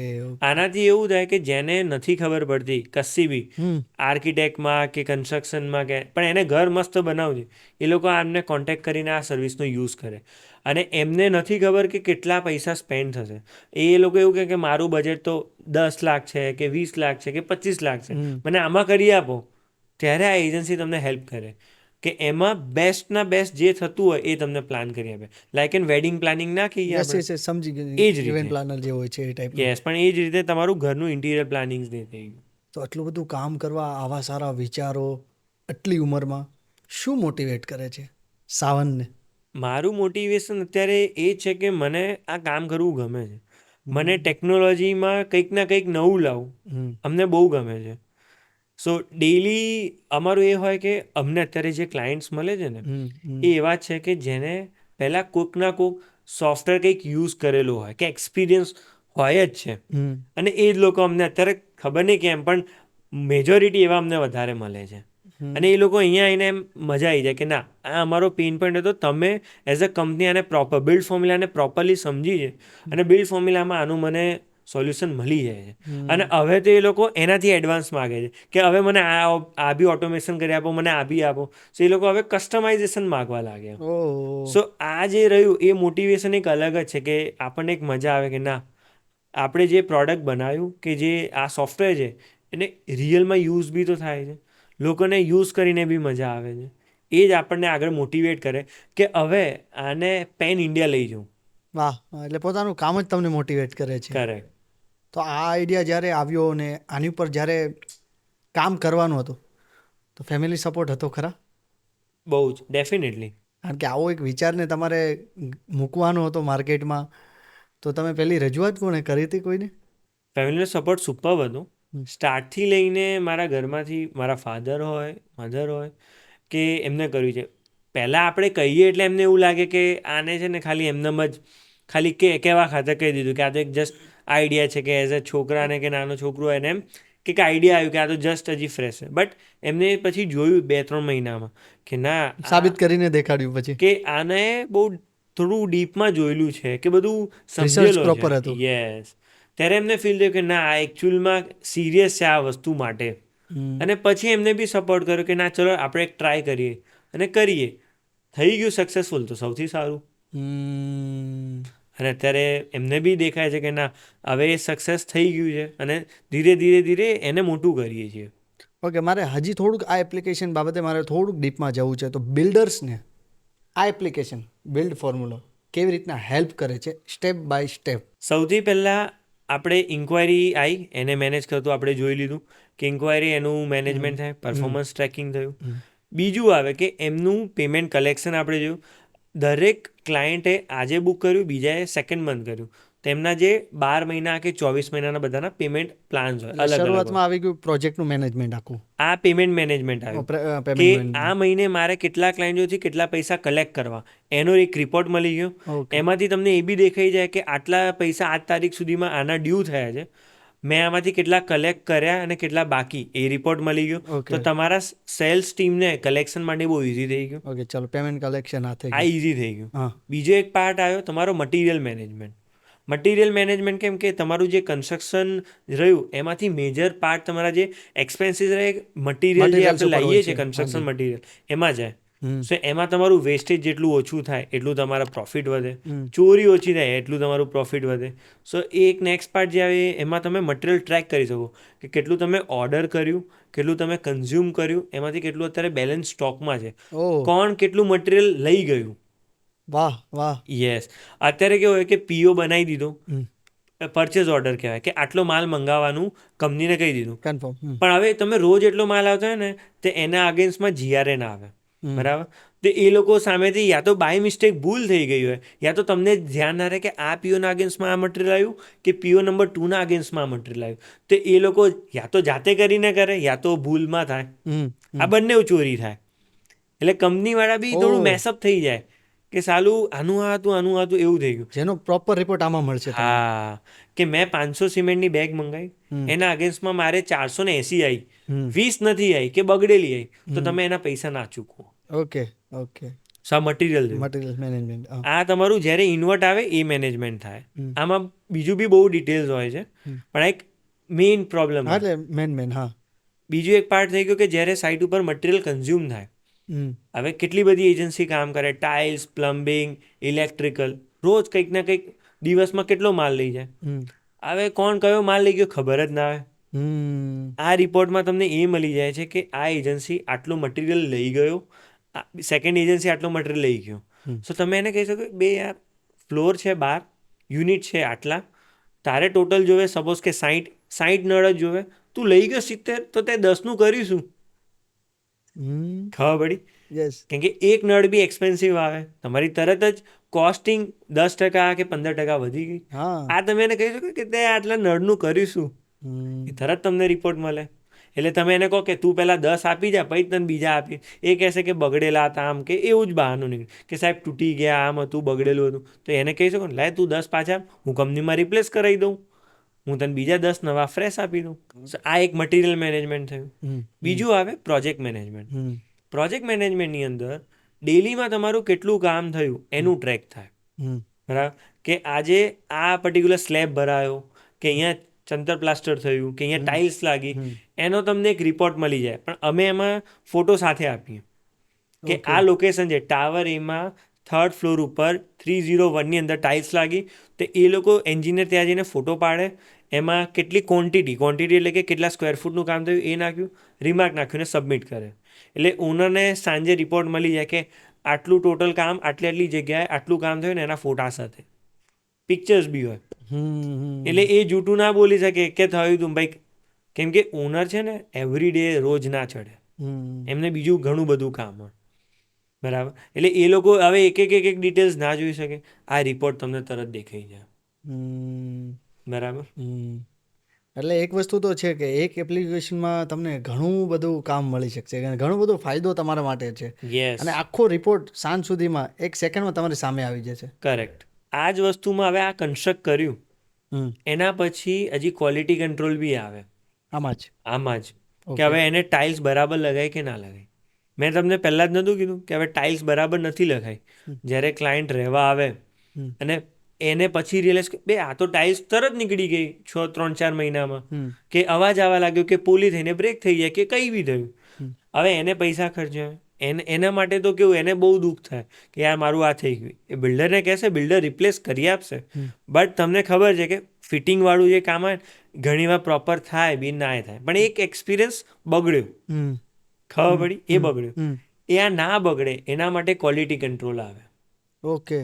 આનાથી એવું થાય કે જેને નથી ખબર પડતી કશી બી હમ. આર્કિટેક્ટમાં કે કન્સ્ટ્રક્શનમાં કે, પણ એને ઘર મસ્ત બનાવવું છે, એ લોકો આમને કોન્ટેક્ટ કરીને આ સર્વિસનો યુઝ કરે. અને એમને નથી ખબર કે કેટલા પૈસા સ્પેન્ડ થશે. એ લોકો એવું કહે કે મારું બજેટ તો 10 લાખ છે કે 20 લાખ છે કે 25 લાખ છે, મને આમાં કરી આપો. ત્યારે આ એજન્સી તમને હેલ્પ કરે કે એમાં બેસ્ટના બેસ્ટ જે થતું હોય એ તમને પ્લાન કરી આપે. લાઈક એન વેડિંગ પ્લાનિંગ ના કહીએ યસ, આપણે, યસ, યસ, સમજી ગયો. એ જ રીતે. ઇવેન્ટ પ્લાનર જે હોય છે એ ટાઈપનું. યસ, પણ એ જ રીતે તમારું ઘરનું ઇન્ટિરિયર પ્લાનિંગ થઈ ગયું. તો આટલું બધું કામ કરવા, આવા સારા વિચારો આટલી ઉંમરમાં, શું મોટિવેટ કરે છે સાવનને? મારું મોટિવેશન અત્યારે એ છે કે મને આ કામ કરવું ગમે છે. મને ટેકનોલોજીમાં કંઈક ના કંઈક નવું લાવવું અમને બહુ ગમે છે. સો ડેઈલી અમારું એ હોય કે અમને અત્યારે જે ક્લાયન્ટ્સ મળે છે ને, એ એવા છે કે જેને પહેલાં કોઈક ના કોઈક સોફ્ટવેર કંઈક યુઝ કરેલું હોય કે એક્સપિરિયન્સ હોય જ છે, અને એ જ લોકો અમને અત્યારે ખબર નહીં કેમ પણ મેજોરિટી એવા અમને વધારે મળે છે. અને એ લોકો અહીંયા આવીને એમ મજા આવી જાય કે ના, આ અમારો પેઇન પોઈન્ટ હતો, તમે એઝ અ કંપની આને પ્રોપર બિલ્ડ ફોર્મ્યુલાને પ્રોપરલી સમજી છે, અને બિલ્ડ ફોર્મ્યુલામાં આનું મને સોલ્યુશન મળી જાય છે. અને હવે તો એ લોકો એનાથી એડવાન્સ માગે છે કે હવે મને આ બી ઓટોમેશન કરી આપો, મને આ બી આપો. સો એ લોકો હવે કસ્ટમાઇઝેશન માગવા લાગે. સો આ જે રહ્યું એ મોટિવેશન એક અલગ જ છે કે આપણને એક મજા આવે કે ના, આપણે જે પ્રોડક્ટ બનાવ્યું કે જે આ સોફ્ટવેર છે એને રિયલમાં યુઝ બી તો થાય છે, લોકોને યુઝ કરીને બી મજા આવે છે. એ જ આપણને આગળ મોટિવેટ કરે કે હવે આને પેન ઇન્ડિયા લઈ જાઉં. વાહ, એટલે પોતાનું કામ જ તમને મોટિવેટ કરે છે. કરેક્ટ. તો આ આઈડિયા જ્યારે આવ્યો ને આની ઉપર જ્યારે કામ કરવાનું હતું તો ફેમિલી સપોર્ટ હતો ખરા? બહુ જ ડેફિનેટલી. કારણ કે આવો એક વિચારને તમારે મૂકવાનો હતો માર્કેટમાં, તો તમે પહેલી રજૂઆત કોણે કરી હતી કોઈને? ફેમિલીનો સપોર્ટ સુપર્બ હતો. હમ. સ્ટાર્ટથી લઈને મારા ઘરમાંથી મારા ફાધર હોય, મધર હોય, કે એમને કર્યું છે. પહેલાં આપણે કહીએ એટલે એમને એવું લાગે કે આને છે ને ખાલી એમનેમ જ ખાલી કહેવા ખાતર કહી દીધું કે આ તો એક જસ્ટ આઈડિયા છે, કે એઝ અ છોકરાને કે નાનો છોકરો હોય એને એમ કે આઈડિયા આવ્યું કે આ તો જસ્ટ હજી ફ્રેશ છે. બટ એમને પછી જોયું 2-3 મહિનામાં કે ના, સાબિત કરીને દેખાડ્યું પછી. કે આને બહુ થોડું ડીપમાં જોયેલું છે, કે બધું રિસર્ચ સમજેલો પ્રોપર છે. હતું. યસ. ત્યારે એમને ફીલ થયું કે ના, આ એકચ્યુઅલમાં સિરિયસ છે આ વસ્તુ માટે. અને પછી એમને બી સપોર્ટ કર્યો કે ના, ચલો આપણે એક ટ્રાય કરીએ અને કરીએ. થઈ ગયું સક્સેસફુલ તો સૌથી સારું. અને અત્યારે એમને બી દેખાય છે કે ના, હવે એ સક્સેસ થઈ ગયું છે અને ધીરે ધીરે ધીરે એને મોટું કરીએ છીએ. ઓકે, મારે હજી થોડુંક આ એપ્લિકેશન બાબતે મારે થોડુંક ડીપમાં જવું છે. તો બિલ્ડર્સને આ એપ્લિકેશન બિલ્ડ ફોર્મ્યુલો કેવી રીતના હેલ્પ કરે છે સ્ટેપ બાય સ્ટેપ? સૌથી પહેલાં આપણે ઇન્ક્વાયરી આવી, એને મેનેજ કરતું આપણે જોઈ લીધું કે ઇન્ક્વાયરી એનું મેનેજમેન્ટ થાય, પરફોર્મન્સ ટ્રેકિંગ થયું. બીજું આવે કે એમનું પેમેન્ટ કલેક્શન આપણે જોયું. દરેક ક્લાયન્ટે આજે બુક કર્યું, બીજાએ સેકન્ડ મંથ કર્યું. તેમના જે 12 મહિના કે 24 મહિનાના બધાના પેમેન્ટ પ્લાન્સ હોય, અલગ અલગ હોય. શરૂઆતમાં આવી ગયું પ્રોજેક્ટનું મેનેજમેન્ટ આખું. આ પેમેન્ટ મેનેજમેન્ટ આવ્યું કે પેમેન્ટ આ મહિને મારે કેટલા ક્લાયન્ટોથી કેટલા પૈસા કલેક્ટ કરવા, એનો એક રિપોર્ટ મળી ગયો. Okay. એમાંથી તમને એ બી દેખાઈ જાય કે આટલા પૈસા આજ તારીખ સુધીમાં આના ડ્યુ થયા છે, મેં આમાંથી કેટલા કલેક્ટ કર્યા અને કેટલા બાકી, એ રિપોર્ટ મળી ગયો. Okay. તો તમારા સેલ્સ ટીમને કલેક્શન માટે બહુ ઇઝી થઈ ગયું. ઓકે, ચલો પેમેન્ટ કલેક્શન આ થઈ આ ગયું. ઇઝી થઈ ગયું. હા. બીજો એક પાર્ટ આવ્યો તમારો મટીરિયલ મેનેજમેન્ટ. મટીરિયલ મેનેજમેન્ટ કેમ કે તમારું જે કન્સ્ટ્રક્શન રહ્યું એમાંથી મેજર પાર્ટ તમારા જે એક્સપેન્સીસ રહે, મટીરિયલ જે Materials આપણે ઉપર લઈએ હોય છીએ છે. કન્સ્ટ્રક્શન હાજી. મટીરિયલ એમાં જાય. હમ. સો એમાં તમારું વેસ્ટેજ જેટલું ઓછું થાય એટલું તમારા પ્રોફિટ વધે, હમ. ચોરી ઓછી થાય એટલું તમારું પ્રોફિટ વધે. સો એક નેક્સ્ટ પાર્ટ જે આવે એમાં તમે મટીરિયલ ટ્રેક કરી શકો કે કેટલું તમે ઓર્ડર કર્યું, કેટલું તમે કન્ઝ્યુમ કર્યું, એમાંથી કેટલું અત્યારે બેલેન્સ સ્ટોકમાં છે, ઓહ, કોણ કેટલું મટીરિયલ લઈ ગયું. વાહ વાહ. યસ. અત્યારે કેવું હોય કે પીઓ બનાવી દીધો, હમ. પરચેઝ ઓર્ડર કહેવાય કે આટલો માલ મંગાવવાનું કંપનીને કહી દીધું. કન્ફર્મ. પણ હવે તમે રોજ એટલો માલ આવતો હોય ને તો એના અગેન્સ્ટમાં જીઆરએ ના આવે. બરાબર. તો એ લોકો સામેથી યા તો બાય મિસ્ટેક ભૂલ થઈ ગઈ હોય, યા તો તમને ધ્યાન ના રહે કે આ પીઓના અગેન્સ્ટમાં આ મટીરિયલ આવ્યું કે પીઓ નંબર 2ના અગેન્સ્ટમાં આ મટીરિયલ આવ્યું. તો એ લોકો યા તો જાતે કરીને કરે યા તો ભૂલમાં થાય. આ બંને ચોરી થાય. એટલે કંપનીવાળા બી થોડું ઓહ. મેસઅપ થઈ જાય કે સાલું આનું આ હતું એવું થઈ ગયું. જેનો પ્રોપર રિપોર્ટ આમાં મળશે તમને. હા, કે મેં 500 સિમેન્ટની બેગ મંગાવી, એના અગેન્સ્ટમાં મારે 480 આવી, 20 નથી આવી કે બગડેલી આવી, તો તમે એના પૈસા ના ચૂકવો. Okay okay. સો આ મટીરિયલ મટીરિયલ મેનેજમેન્ટ. આ તમારું જ્યારે ઇન્વર્ટ આવે એ મેનેજમેન્ટ થાય. આમાં બીજું બી બહુ ડિટેલ્સ હોય છે, પણ એક મેઇન પ્રોબ્લેમ. હા, એટલે મેન. હા. બીજું એક પાર્ટ થઈ ગયો કે જ્યારે સાઇટ ઉપર મટીરિયલ કન્ઝ્યુમ થાય. હવે કેટલી બધી એજન્સી કામ કરે, ટાઇલ્સ, પ્લમ્બિંગ, ઇલેક્ટ્રિકલ, રોજ કંઈક ના કંઈક દિવસમાં કેટલો માલ લઈ જાય. હવે કોણ કયો માલ લઈ ગયો ખબર જ ના આવે. આ રિપોર્ટમાં તમને એ મળી જાય છે કે આ એજન્સી આટલું મટીરિયલ લઈ ગયો, સેકન્ડ એજન્સી આટલો મટીરિયલ લઈ ગયો. સો તમે એને કહી શકો બે યાર, ફ્લોર છે 12, યુનિટ છે આટલા, તારે ટોટલ જોવે સપોઝ કે 60 નળ જ જોવે, તું લઈ ગયો 70, તો તે 10નું કરીશું. ખબર પડી? યસ. કેમ કે એક નળ બી એક્સપેન્સિવ આવે, તમારી તરત જ કોસ્ટિંગ 10% કે 15% વધી ગઈ. આ તમે એને કહી શકો કે તે આટલા નળનું કરીશું, એ તરત તમને રિપોર્ટ મળે. એટલે તમે એને કહો કે તું પહેલાં 10 આપી જા, પછી તને બીજા આપી. એ કહેશે કે બગડેલા હતા આમ, કે એવું જ બહાનું નીકળે કે સાહેબ તૂટી ગયા, આમ હતું, બગડેલું હતું. તો એને કહી શકો ને, લાય તું 10 પાછા આપ, હું કંપનીમાં રિપ્લેસ કરાવી દઉં, હું તને બીજા 10 નવા ફ્રેશ આપી દઉં. આ એક મટીરિયલ મેનેજમેન્ટ થયું. બીજું આવે પ્રોજેક્ટ મેનેજમેન્ટ. પ્રોજેક્ટ મેનેજમેન્ટની અંદર ડેલીમાં તમારું કેટલું કામ થયું એનું ટ્રેક થાય. બરાબર. કે આજે આ પર્ટિક્યુલર સ્લેબ ભરાયો, કે અહીંયા ચંતર પ્લાસ્ટર થયું, કે અહીંયા ટાઇલ્સ લાગી, એનો તમને એક રિપોર્ટ મળી જાય. પણ અમે એમાં ફોટો સાથે આપીએ કે આ લોકેશન છે ટાવર એમાં 3rd ફ્લોર ઉપર 301ની અંદર ટાઇલ્સ લાગી. તો એ લોકો એન્જિનિયર ત્યાં જઈને ફોટો પાડે, એમાં કેટલી ક્વોન્ટિટી એટલે કે કેટલા સ્ક્વેર ફૂટનું કામ થયું એ નાખ્યું, રિમાર્ક નાખ્યું ને સબમિટ કરે. એટલે ઓનરને સાંજે રિપોર્ટ મળી જાય કે આટલું ટોટલ કામ આટલી જગ્યાએ આટલું કામ થયું ને એના ફોટા સાથે. પિક્ચર્સ બી હોય. હમ એટલે એ જૂઠું ના બોલી શકે કે થયું તું ભાઈ, કેમ કે ઓનર છે ને એવરી ડે રોજ ના ચડે, હમ એમને બીજું ઘણું બધું કામ હોય. બરાબર, એટલે એ લોકો હવે એક ડિટેલ્સ ના જોઈ શકે. આ રિપોર્ટ તમને તરત દેખાઈ જાય. હમ બરાબર. હમ એટલે એક વસ્તુ તો છે કે એક એપ્લિકેશનમાં તમને ઘણું બધું કામ મળી શકશે અને ઘણો બધો ફાયદો તમારા માટે છે. યસ, અને આખો રિપોર્ટ સાંજ સુધીમાં 1 સેકન્ડમાં તમારી સામે આવી જશે. કરેક્ટ. આ જ વસ્તુમાં હવે આ કન્સ્ટ્રક્ટ કર્યું, હમ એના પછી હજી ક્વોલિટી કંટ્રોલ બી આવે આમાં જ. આમાં જ, કે ઓકે. હવે એને ટાઇલ્સ બરાબર લગાય કે ના લગાય. મેં તમને પહેલાં જ નહોતું કીધું કે હવે ટાઇલ્સ બરાબર નથી લગાઈ. હમ જ્યારે ક્લાયન્ટ રહેવા આવે હમ અને એને પછી રિયલાઇઝ કે બે આ તો ટાઇલ્સ તરત નીકળી ગઈ 3-4 મહિનામાં, હમ કે અવાજ આવવા લાગ્યો, કે પોલી થઈને બ્રેક થઈ જાય, કે કંઈ બી થયું. હમ હવે એને પૈસા ખર્ચ્યા, એના માટે તો કેવું, એને બહુ દુઃખ થાય કે યાર મારું આ થઈ ગયું. એ બિલ્ડરને કહેશે, બિલ્ડર રિપ્લેસ કરી આપશે. હમ બટ તમને ખબર છે કે ફિટિંગવાળું જે કામ હોય ઘણીવાર પ્રોપર થાય બી ના થાય, પણ એક એક્સપિરિયન્સ બગડ્યો, હમ ખબર હમ પડી, એ હમ બગડ્યો. હમ એ આ ના બગડે એના માટે ક્વોલિટી કંટ્રોલ આવે. ઓકે.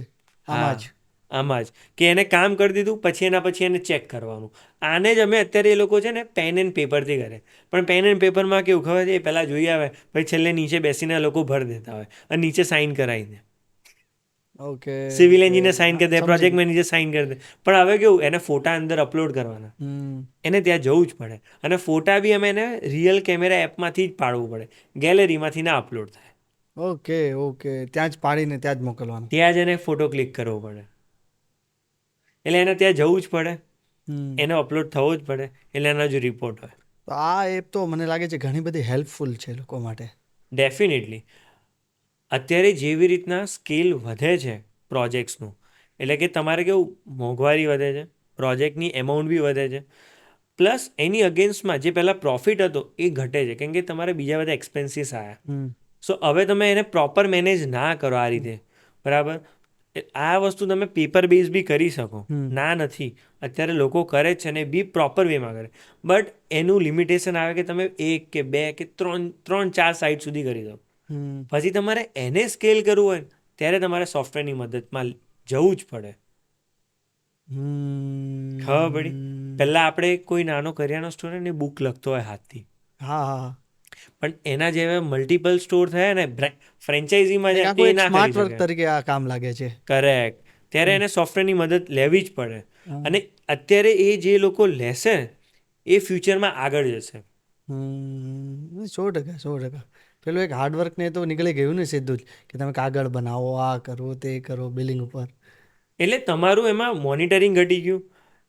હા, આમાં જ. આમાં જ, કે એને કામ કરી દીધું પછી એને ચેક કરવાનું. આને જ અમે અત્યારે એ લોકો છે ને પેન એન્ડ પેપરથી કરે. પણ પેન એન્ડ પેપરમાં કેવું ખબર છે, એ પહેલાં જોઈ આવે, પછી છેલ્લે નીચે બેસીને લોકો ભર દેતા હોય અને નીચે સાઇન કરાવી દે. Okay civil okay. Engineer sign હા, કરી દે, સમજી પ્રોજેક્ટ ગયો. મેનેજર સાઇન કરી દે. પણ હવે કેવું, એને ફોટા અંદર અપલોડ કરવાના, હમ એને ત્યાં જવું જ પડે. અને ફોટા બી અમે એને રિયલ કેમેરા એપમાંથી જ પાડવું પડે, ગેલેરીમાંથી ના અપલોડ થાય. Okay okay. ત્યાં જ પાડીને ત્યાં જ મોકલવાનું. ત્યાં જ એને ફોટો ક્લિક કરવો પડે, એટલે એને ત્યાં જવું જ પડે, હમ એને અપલોડ થવો જ પડે, એટલે એના જો રિપોર્ટ હોય. તો આ એપ તો મને લાગે છે ઘણી બધી હેલ્પફુલ છે લોકો માટે. ડેફિનેટલી. અત્યારે જેવી રીતના સ્કેલ વધે છે પ્રોજેક્ટ્સનું, એટલે કે તમારે કેવું મોંઘવારી વધે છે, પ્રોજેક્ટની એમાઉન્ટ બી વધે છે, પ્લસ એની અગેન્સ્ટમાં જે પહેલાં પ્રોફિટ હતો એ ઘટે છે, કેમ કે તમારે બીજા બધા એક્સપેન્સીસ આવ્યા. હમ સો હવે તમે એને પ્રોપર મેનેજ ના કરો આ રીતે, બરાબર. આ વસ્તુ તમે પેપર બેઝ બી કરી શકો, હમ ના નથી. અત્યારે લોકો કરે જ છે ને બી પ્રોપર વેમાં કરે, બટ એનું લિમિટેશન આવે કે તમે 1 કે 2 કે 3-4 સાઇટ સુધી કરી દો. હમ પછી તમારે એને સ્કેલ કરવું હોય ત્યારે તમારે સોફ્ટવેરની મદદમાં જવું જ પડે. ખબર પડી? હમ પહેલાં આપણે કોઈ નાનો કરિયાનો સ્ટોર હોય ને બુક લખતો હોય હાથથી, હા હા. પણ એના જેવા મલ્ટિપલ સ્ટોર થયા ને ફ્રેન્ચાઇઝીમાં એક જાય આખું એ એક ના કરી સ્માર્ટ વર્ક શકે. તરીકે આ કામ લાગે છે. કરેક્ટ. ત્યારે હમ એને સોફ્ટવેરની મદદ લેવી જ પડે. હમ અને અત્યારે એ જે લોકો લેશે એ ફ્યુચરમાં આગળ જશે. 100%, 100%. પેલું એક હાર્ડવર્ક ને તો નીકળી ગયું ને સીધું જ, કે તમે કાગળ બનાવો, આ કરો, તે કરો, બિલિંગ ઉપર. એટલે તમારું એમાં મોનિટરિંગ ઘટી ગયું,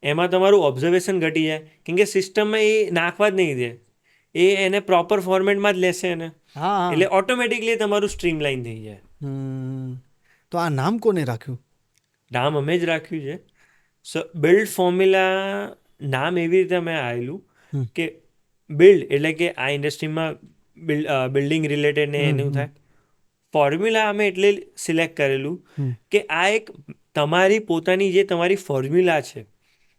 એમાં તમારું ઓબ્ઝર્વેશન ઘટી જાય, કેમ કે સિસ્ટમમાં એ નાખવા જ નહીં દે, એને પ્રોપર ફોર્મેટમાં જ લેશે એને, હા હા. એટલે ઓટોમેટિકલી તમારું સ્ટ્રીમલાઇન થઈ જાય. હમ તો આ નામ કોને રાખ્યું? નામ અમે જ રાખ્યું છે. બિલ્ડ ફોર્મ્યુલા નામ એવી રીતે અમે આવેલું હમ કે બિલ્ડ એટલે કે આ ઇન્ડસ્ટ્રીમાં બિલ્ડિંગ રિલેટેડ ને હમ એનું હમ થાય. ફોર્મ્યુલા અમે એટલે સિલેક્ટ કરેલું હમ કે આ એક તમારી પોતાની જે તમારી ફોર્મ્યુલા છે,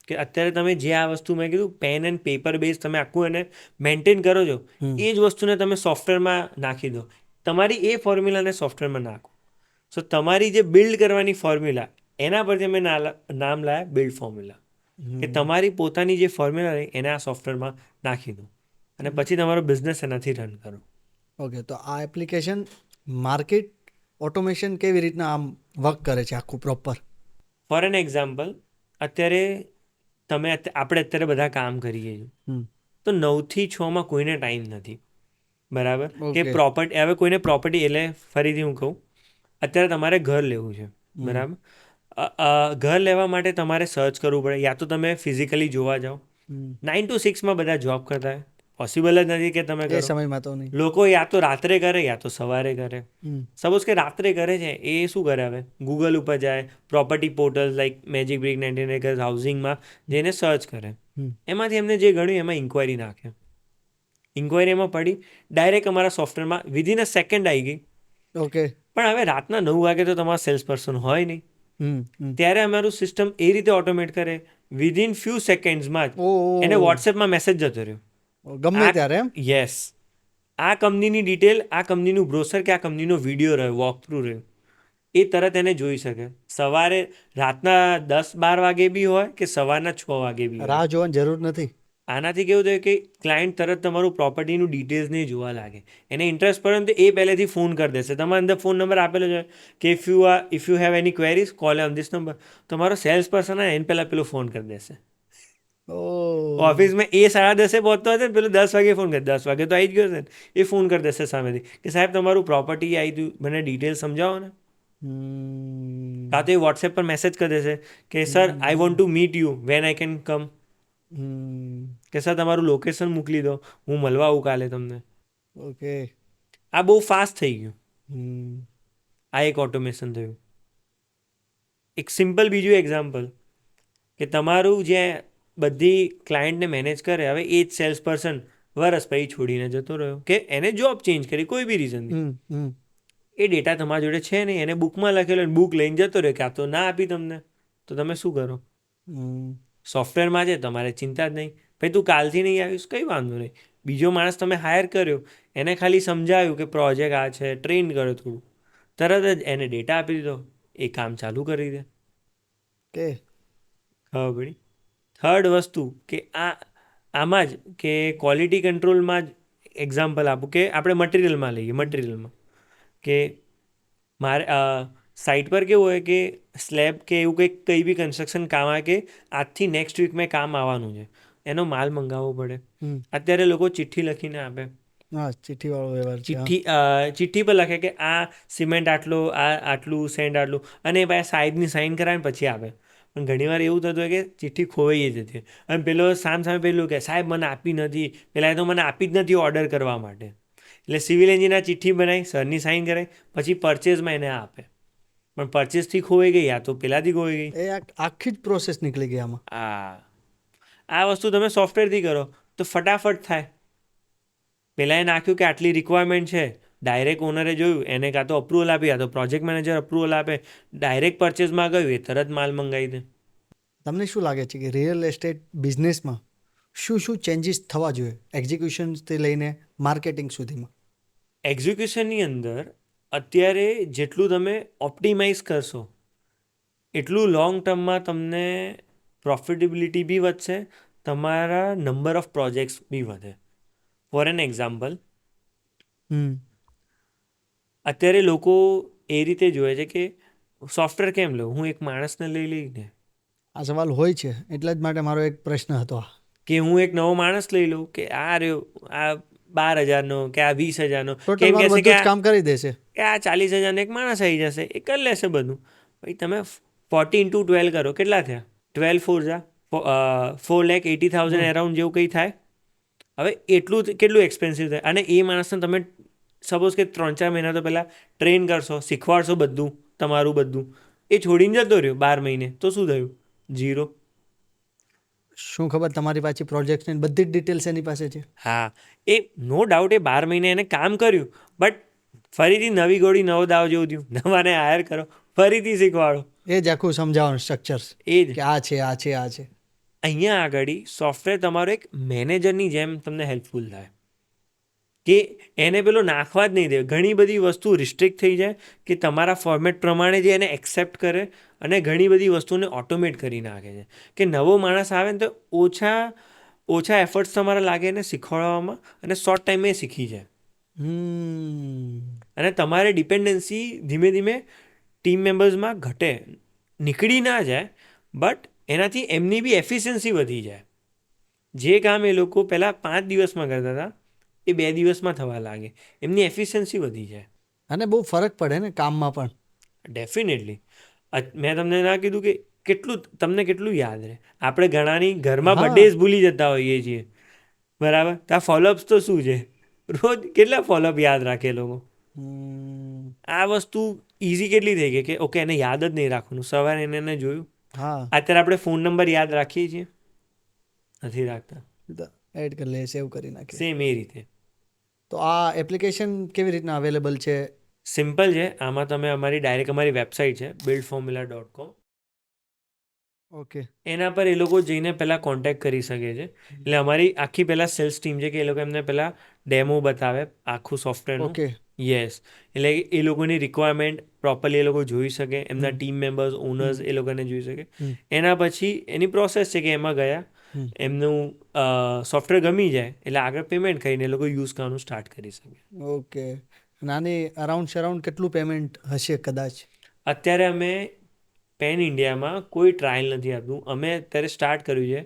કે અત્યારે તમે જે આ વસ્તુ મેં કીધું પેન એન્ડ પેપર બેઝ તમે આખું એને મેન્ટેન કરો છો, હમ એ જ વસ્તુને તમે સોફ્ટવેરમાં નાખી દો. તમારી એ ફોર્મ્યુલાને સોફ્ટવેરમાં નાખો. સો તમારી જે બિલ્ડ કરવાની ફોર્મ્યુલા, એના પરથી અમે નામ લાયા બિલ્ડ ફોર્મ્યુલા, કે હમ તમારી પોતાની જે ફોર્મ્યુલા રહી એને આ સોફ્ટવેરમાં નાખી દો અને પછી તમારો બિઝનેસ એનાથી રન કરો. ઓકે. તો આ એપ્લિકેશન માર્કેટ ઓટોમેશન કેવી રીતના આમ વર્ક કરે છે આખું પ્રોપર? ફોર એન એક્ઝામ્પલ, અત્યારે આપણે અત્યારે બધા કામ કરીએ છીએ, હમ તો 9 થી 6 કોઈને ટાઈમ નથી, બરાબર, કે ઓકે. પ્રોપર્ટી, હવે કોઈને પ્રોપર્ટી, એટલે ફરીથી હું કહું, અત્યારે તમારે ઘર લેવું છે, હમ બરાબર. ઘર લેવા માટે તમારે સર્ચ કરવું પડે, યા તો તમે ફિઝિકલી જોવા જાઓ. હમ 9 to 6 બધા જોબ કરતા હોય, પોસિબલ જ નથી કે તમે એ કરો. સમયમાં તો નહીં. લોકો યા તો રાત્રે કરે યા તો સવારે કરે. હમ સપોઝ કે રાત્રે કરે છે, એ શું કરે, હવે ગૂગલ ઉપર જાય, property portal like magic brick, 99 acres હાઉસિંગમાં જઈને સર્ચ કરે, હમ એમાંથી એમને જે ગણ્યું એમાં ઇન્ક્વાયરી નાખે, ઇન્ક્વાયરીમાં પડી ડાયરેક્ટ અમારા સોફ્ટવેરમાં વિધિન અ સેકન્ડ આવી ગઈ. ઓકે. પણ હવે રાતના 9 વાગે તો તમારા સેલ્સ પર્સન હોય નહીં, હમ ત્યારે અમારું સિસ્ટમ એ રીતે ઓટોમેટ કરે, વિધિન ફ્યુ સેકન્ડ્સમાં જ ઓ એને વોટ્સએપમાં મેસેજ જતો રહ્યો. ગમે ત્યારે એમ? યસ, આ કંપનીની ડિટેલ, આ કંપનીનું બ્રોશર કે આ કંપનીનો વિડીયો રહ્યો, વોક થ્રુ રહ્યો, એ તરત એને જોઈ શકે. સવારે રાતના 10-12 વાગે બી હોય કે સવારના 6 વાગે બી હોય. રાહ જોવાની જરૂર નથી. આનાથી કેવું થયું કે ક્લાયન્ટ તરત તમારું પ્રોપર્ટીનું ડિટેલ્સ નહીં જોવા લાગે. એને ઇન્ટરેસ્ટ પડે ને તો એ પહેલેથી ફોન કરી દેશે. તમારા અંદર ફોન નંબર આપેલો છે કે if you have any queries call on this number. તમારો સેલ્સ પર્સન એને પહેલાં પેલો ફોન કરી દેશે. ઓ ઓફિસમાં એ 10:30 પહોંચતો હશે ને પેલો 10 વાગે ફોન કરે. 10 વાગે તો આવી જ ગયો છે ને. એ ફોન કરી દેશે સામેથી કે સાહેબ તમારું પ્રોપર્ટી આવી ગયું, મને ડિટેલ સમજાવો ને. કાં તો એ વોટ્સએપ પર મેસેજ કરી દેશે કે sir I want to meet you when I can come. કે સર તમારું લોકેશન મોકલી દો, હું મળવા આવું કાલે તમને. ઓકે. આ બહુ ફાસ્ટ થઈ ગયું. આ એક ઓટોમેશન થયું. એક સિમ્પલ બીજું એક્ઝામ્પલ કે તમારું જે બધી ક્લાયન્ટને મેનેજ કરે, હવે એ જ સેલ્સ પર્સન વરસ પછી છોડીને જતો રહ્યો કે એને જોબ ચેન્જ કરી કોઈ બી રીઝનથી. એ ડેટા તમારા જોડે છે નહીં, એને બુકમાં લખેલો બુક લઈને જતો રહ્યો કે આ તો ના આપી તમને, તો તમે શું કરો? સોફ્ટવેરમાં છે તમારે ચિંતા જ નહીં. ભાઈ તું કાલથી નહીં આવીશ કંઈ વાંધો નહીં. બીજો માણસ તમે હાયર કર્યો, એને ખાલી સમજાવ્યું કે પ્રોજેક્ટ આ છે, ટ્રેન કર્યો થોડું, તરત જ એને ડેટા આપી દીધો, એ કામ ચાલુ કરી દે. કે ખબર પડી? થર્ડ વસ્તુ કે આમાં જ કે ક્વોલિટી કંટ્રોલમાં જ એક્ઝામ્પલ આપું કે આપણે મટીરિયલમાં લઈએ. મટીરિયલમાં કે મારે સાઇટ પર કેવું હોય કે સ્લેબ કે એવું કંઈ બી કન્સ્ટ્રક્શન કામ આવે કે આજથી નેક્સ્ટ વીકમાં કામ આવવાનું છે, એનો માલ મંગાવવો પડે. અત્યારે લોકો ચિઠ્ઠી લખીને આપે. હા, ચિઠ્ઠીવાળો વ્યવહાર છે. ચિઠ્ઠી પર લખે કે આ સિમેન્ટ આટલો, આ આટલું, સેન્ટ આટલું, અને એ પાછા સાહેબની સાઇન કરાવીને પછી આપે. પણ ઘણીવાર એવું થતું હોય કે ચિઠ્ઠી ખોવાઈ જતી હોય અને પેલો સામે પેલું કે સાહેબ મને આપી નથી, પેલા તો મને આપી જ નથી ઓર્ડર કરવા માટે. એટલે સિવિલ એન્જિનિયર ચિઠ્ઠી બનાવી, સરની સાઇન કરાવી, પછી પરચેઝમાં એને આપે. પણ પરચેસથી ખોવાઈ ગઈ, આ તો પેલાથી ખોવાઈ ગઈ. એ આખી જ પ્રોસેસ નીકળી ગઈ આમાં. આ વસ્તુ તમે સોફ્ટવેરથી કરો તો ફટાફટ થાય. પહેલાં એ નાખ્યું કે આટલી રિક્વાયરમેન્ટ છે, ડાયરેક્ટ ઓનરે જોયું, એને કાં તો અપ્રુવલ આપી, કાં તો પ્રોજેક્ટ મેનેજર અપ્રુવલ આપે, ડાયરેક્ટ પરચેઝમાં ગયું, એ તરત માલ મંગાવી દે. તમને શું લાગે છે કે રિયલ એસ્ટેટ બિઝનેસમાં શું શું ચેન્જીસ થવા જોઈએ એક્ઝિક્યુશનથી લઈને માર્કેટિંગ સુધીમાં? એક્ઝિક્યુશનની અંદર અત્યારે જેટલું તમે ઓપ્ટિમાઇઝ કરશો એટલું લોંગ ટર્મમાં તમને પ્રોફિટેબિલિટી બી વધશે, તમારા નંબર ઓફ પ્રોજેક્ટ્સ બી વધે. ફોર એન એક્ઝામ્પલ, અત્યારે લોકો એ રીતે જોવે છે કે સોફ્ટવેર કેમ લઉં, હું એક માણસને લઈ લઈને. આ સવાલ હોય છે, એટલા જ માટે મારો એક પ્રશ્ન હતો કે હું એક નવો માણસ લઈ લઉં કે આ રહ્યો આ 12,000નો કે આ 20,000નો, ટોટલ કેમ મારું કહેશે બધું કે જ કામ કરી દેશે. આ 40,000નો એક માણસ આવી જશે, એ કરી લેશે બધું. ભાઈ તમે 40 × 12 કરો, કેટલા થયા? 12 4 જા 4,80,000 અરાઉન્ડ જેવું કંઈ થાય. હવે એટલું કેટલું એક્સપેન્સિવ થાય, અને એ માણસને તમે સપોઝ કે 3-4 મહિના તો પહેલાં ટ્રેન કરશો, શીખવાડશો બધું, તમારું બધું, એ છોડીને જતો રહ્યો 12 મહિને, તો શું થયું? 0. શું ખબર તમારી પાછી પ્રોજેક્ટની બધી જ ડિટેલ્સ એની પાસે છે. હા, એ નો ડાઉટ એ 12 મહિને એને કામ કર્યું, બટ ફરીથી નવી ગોળી નવો દાવ જેવું થયું. નવાને હાયર કરો, ફરીથી શીખવાડો. એ જ આખું સમજાવવાનું સ્ટ્રક્ચર એ જ કે આ છે આ છે આ છે. અહીંયા આગળ સોફ્ટવેર તમારો એક મેનેજરની જેમ તમને હેલ્પફુલ થાય કે એને પેલો નાખવા જ નહીં દે. ઘણી બધી વસ્તુ રિસ્ટ્રિક્ટ થઈ જાય કે તમારા ફોર્મેટ પ્રમાણે જે એને એક્સેપ્ટ કરે, અને ઘણી બધી વસ્તુને ઓટોમેટ કરી નાખે છે કે નવો માણસ આવે ને તો ઓછા એફર્ટ્સ તમારા લાગે એને શીખવાડવામાં, અને શોર્ટ ટાઈમે શીખી જાય. અને તમારે ડિપેન્ડન્સી ધીમે ધીમે ટીમ મેમ્બર્સમાં ઘટે, નીકળી ના જાય, બટ એનાથી એમની બી એફિશિયન્સી વધી જાય. જે કામ એ લોકો પહેલાં 5 દિવસમાં કરતા હતા એ 2 દિવસમાં થવા લાગે, એમની એફિશિયન્સી વધી જાય. અને બહુ ફરક પડે ને કામમાં પણ. ડેફિનેટલી. મેં તમને ના કીધું કે તમને કેટલું યાદ રહે? આપણે ઘણાની ઘરમાં બર્થડેઝ ભૂલી જતા હોઈએ છીએ, બરાબર? તો આ ફોલોઅપ્સ તો શું છે? રોજ કેટલા ફોલોઅપ યાદ રાખે લોકો. આ વસ્તુ ઇઝી કેટલી થઈ ગઈ કે ઓકે એને યાદ જ નહીં રાખવાનું, સવારે એને જોયું. અત્યારે આપણે ફોન નંબર યાદ રાખીએ છીએ? નથી રાખતા. એડ કરી લે, સેવ કરી નાખીએ. સેમ એ રીતે. તો આ એપ્લિકેશન કેવી રીતના અવેલેબલ છે? સિમ્પલ છે. આમાં તમે અમારી વેબસાઇટ છે buildformula.com. ઓકે. એના પર એ લોકો જઈને પહેલાં કોન્ટેક્ટ કરી શકે છે. એટલે અમારી આખી પહેલાં સેલ્સ ટીમ છે કે એ લોકો એમને પહેલાં ડેમો બતાવે આખું સોફ્ટવેરનું. ઓકે. યસ, એટલે એ લોકોની રિક્વાયરમેન્ટ પ્રોપરલી એ લોકો જોઈ શકે, એમના ટીમ મેમ્બર્સ ઓનર્સ એ લોકોને જોઈ શકે. એના પછી એની પ્રોસેસ છે કે એમાં ગયા, એમનું સોફ્ટવેર ગમી જાય એટલે આગળ પેમેન્ટ કરીને એ લોકો યુઝ કરવાનું સ્ટાર્ટ કરી શકે. ઓકે. નાની અરાઉન્ડ કેટલું પેમેન્ટ હશે કદાચ? અત્યારે અમે પેન ઇન્ડિયામાં કોઈ ટ્રાયલ નથી આપતું. અમે અત્યારે સ્ટાર્ટ કર્યું છે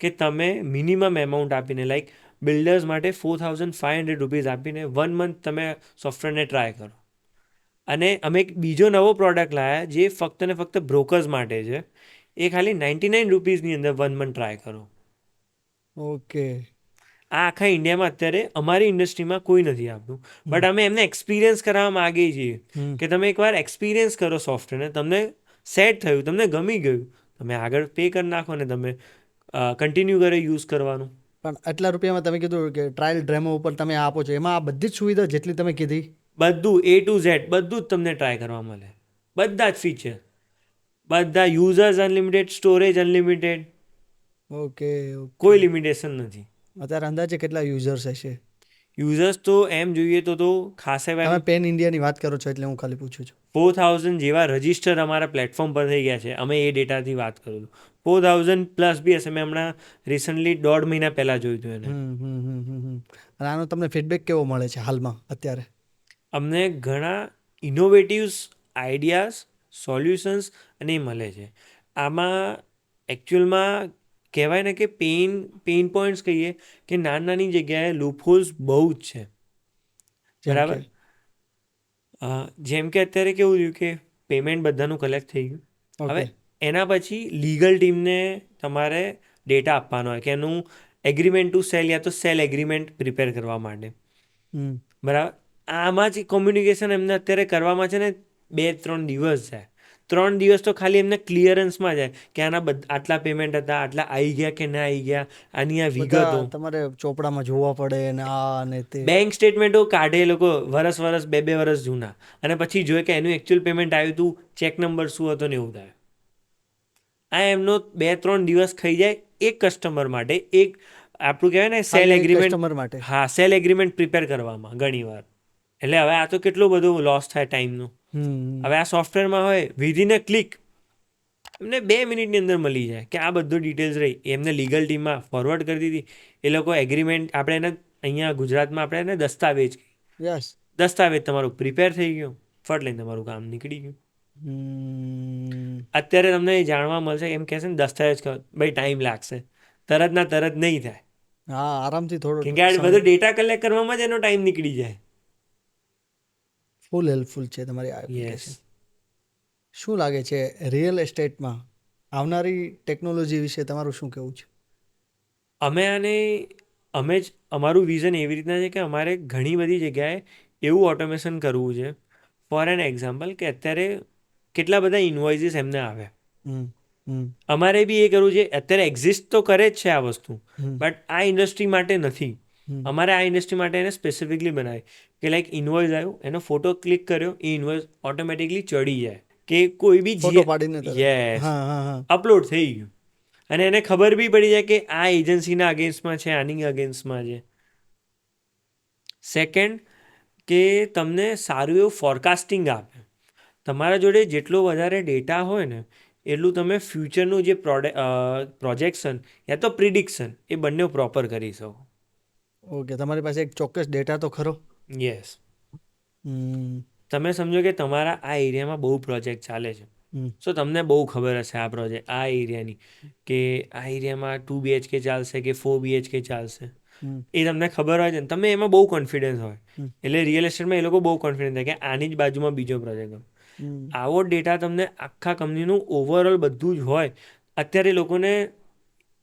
કે તમે મિનિમમ એમાઉન્ટ આપીને, લાઈક બિલ્ડર્સ માટે 4500 રૂપીઝ આપીને 1 મંથ તમે સોફ્ટવેરને ટ્રાય કરો. અને અમે એક બીજો નવો પ્રોડક્ટ લાવ્યા જે ફક્ત ને ફક્ત બ્રોકર્સ માટે છે. એ ખાલી 99 રૂપીઝની અંદર 1 મંથ ટ્રાય કરો. ઓકે. આ આખા ઇન્ડિયામાં અત્યારે અમારી ઇન્ડસ્ટ્રીમાં કોઈ નથી આપતું, બટ અમે એમને એક્સપિરિયન્સ કરાવવા માગીએ છીએ કે તમે એકવાર એક્સપિરિયન્સ કરો સોફ્ટવેરને, તમને સેટ થયું, તમને ગમી ગયું, તમે આગળ પે કરી નાખો ને તમે કન્ટિન્યુ કરે યુઝ કરવાનું. પણ આટલા રૂપિયામાં તમે કીધું કે ટ્રાયલ ડેમો ઉપર તમે આપો છો, એમાં આ બધી જ સુવિધા જેટલી તમે કીધી? બધું A to Z બધું જ તમને ટ્રાય કરવા મળે, બધા જ ફીચર, બધા users unlimited, storage unlimited, okay. કોઈ લિમિટેશન નથી. અત્યારે અંદાજે કેટલા યુઝર્સ હશે? યુઝર્સ તો એમ જોઈએ તો ખાસે તમે પેન ઇન્ડિયાની વાત કરો છો એટલે હું ખાલી પૂછું છું. 4000 જેવા રજિસ્ટર અમારા પ્લેટફોર્મ પર થઈ ગયા છે. અમે એ ડેટાથી વાત કરું છું. 4000 પ્લસ બી હશે. મેં હમણાં રિસન્ટલી 1.5 મહિના પહેલાં જોયું હતું એને. અને આનો તમને ફીડબેક કેવો મળે છે હાલમાં અત્યારે? અમને ઘણા ઇનોવેટિવ્સ આઈડિયાઝ, સોલ્યુશન્સ અને એ મળે છે. આમાં એકચ્યુઅલમાં કહેવાય ને કે પેઇન પોઈન્ટ્સ કહીએ કે નાની જગ્યાએ લૂપહોલ્સ બહુ જ છે. બરાબર. જેમ કે અત્યારે કેવું થયું કે પેમેન્ટ બધાનું કલેક્ટ થઈ ગયું. હવે એના પછી લીગલ ટીમને તમારે ડેટા આપવાનો હોય કે એનું એગ્રીમેન્ટ ટુ સેલ યા તો સેલ એગ્રીમેન્ટ પ્રિપેર કરવા માટે. બરાબર. આમાં જ કોમ્યુનિકેશન એમને અત્યારે કરવામાં છે ને 2-3 દિવસ જાય. 3 દિવસ તો ખાલી એમને ક્લિયરન્સમાં જાય કે આના આટલા પેમેન્ટ હતા, આટલા આવી ગયા કે ના આવી ગયા, આની આ વિગતો તમારે ચોપડામાં જોવા પડે ને આ અને તે. બેંક સ્ટેટમેન્ટો કાઢે એ લોકો વરસ 2-2 વર્ષ જૂના, અને પછી જોઈએ કે એનું એકચ્યુઅલ પેમેન્ટ આવ્યું હતું, ચેક નંબર શું હતો ને એવું થાય. આ એમનો 2-3 દિવસ ખાઈ જાય એક કસ્ટમર માટે, એક આપણું કહેવાય ને સેલ એગ્રીમેન્ટ માટે. હા, સેલ એગ્રીમેન્ટ પ્રિપેર કરવામાં ઘણીવાર. એટલે હવે આ તો કેટલું બધું લોસ થાય ટાઈમનો. હવે આ સોફ્ટવેરમાં હોય વિધિન અ ક્લિક એમને 2 મિનિટની અંદર મળી જાય કે આ બધું ડિટેલ્સ રહી એમને લીગલ ટીમમાં ફોરવર્ડ કરી દીધી. એ લોકો એગ્રીમેન્ટ, આપણે એને અહીંયા ગુજરાતમાં આપણે એને દસ્તાવેજ, દસ્તાવેજ તમારું પ્રિપેર થઈ ગયો, ફટ લઈને તમારું કામ નીકળી ગયું. અત્યારે તમને એ જાણવા મળશે, એમ કહેશે ને દસ્તાવેજ કરો, ભાઈ ટાઈમ લાગશે, તરત ના તરત નહીં થાય. હા, આરામથી થોડો, કેમ કે આ બધું ડેટા કલેક્ટ કરવામાં જ એનો ટાઈમ નીકળી જાય. ફૂલ હેલ્પફુલ છે તમારી આ એપ્લિકેશન. શું લાગે છે રિયલ એસ્ટેટમાં આવનારી ટેકનોલોજી વિશે તમારું શું કહેવું છે? અમે જ અમારું વિઝન એવી રીતના છે કે અમારે ઘણી બધી જગ્યાએ એવું ઓટોમેશન કરવું છે. ફોર એન એક્ઝામ્પલ કે અત્યારે કેટલા બધા ઇન્વોઇસીસ એમને આવે, અમારે બી એ કરવું છે. અત્યારે એક્ઝિસ્ટ તો કરે જ છે આ વસ્તુ, બટ આ ઇન્ડસ્ટ્રી માટે નથી. અમારે આ ઇન્ડસ્ટ્રી માટે એને સ્પેસિફિકલી બનાવી કે લાઈક ઇન્વોઇસ આવ્યું, એનો ફોટો ક્લિક કર્યો, એ ઇન્વોઇસ ઓટોમેટિકલી ચડી જાય કે કોઈ બી યસ અપલોડ થઈ ગયું, અને એને ખબર બી પડી જાય કે આ એજન્સીના અગેન્સ્ટમાં છે, આની અગેન્સ્ટમાં છે. સેકન્ડ, કે તમને સારું એવું ફોરકાસ્ટિંગ આપે. તમારા જોડે જેટલો વધારે ડેટા હોય ને એટલું તમે ફ્યુચરનું જે પ્રોજેક્શન યા તો પ્રિડિક્શન એ બંને પ્રોપર કરી શકો. ઓકે, તમારી પાસે એક ચોક્કસ ડેટા તો ખરો? યસ. તમે સમજો કે તમારા આ એરિયામાં બહુ પ્રોજેક્ટ ચાલે છે, સો તમને બહુ ખબર હશે આ પ્રોજેક્ટ આ એરિયાની કે આ એરિયામાં 2 BHK ચાલશે કે 4 BHK ચાલશે, એ તમને ખબર હોય છે ને, તમે એમાં બહુ કોન્ફિડન્સ હોય. એટલે રિયલ એસ્ટેટમાં એ લોકો બહુ કોન્ફિડન્સ થાય કે આની જ બાજુમાં બીજો પ્રોજેક્ટ હોય. આવો ડેટા તમને આખા કંપનીનું ઓવરઓલ બધું જ હોય. અત્યારે લોકોને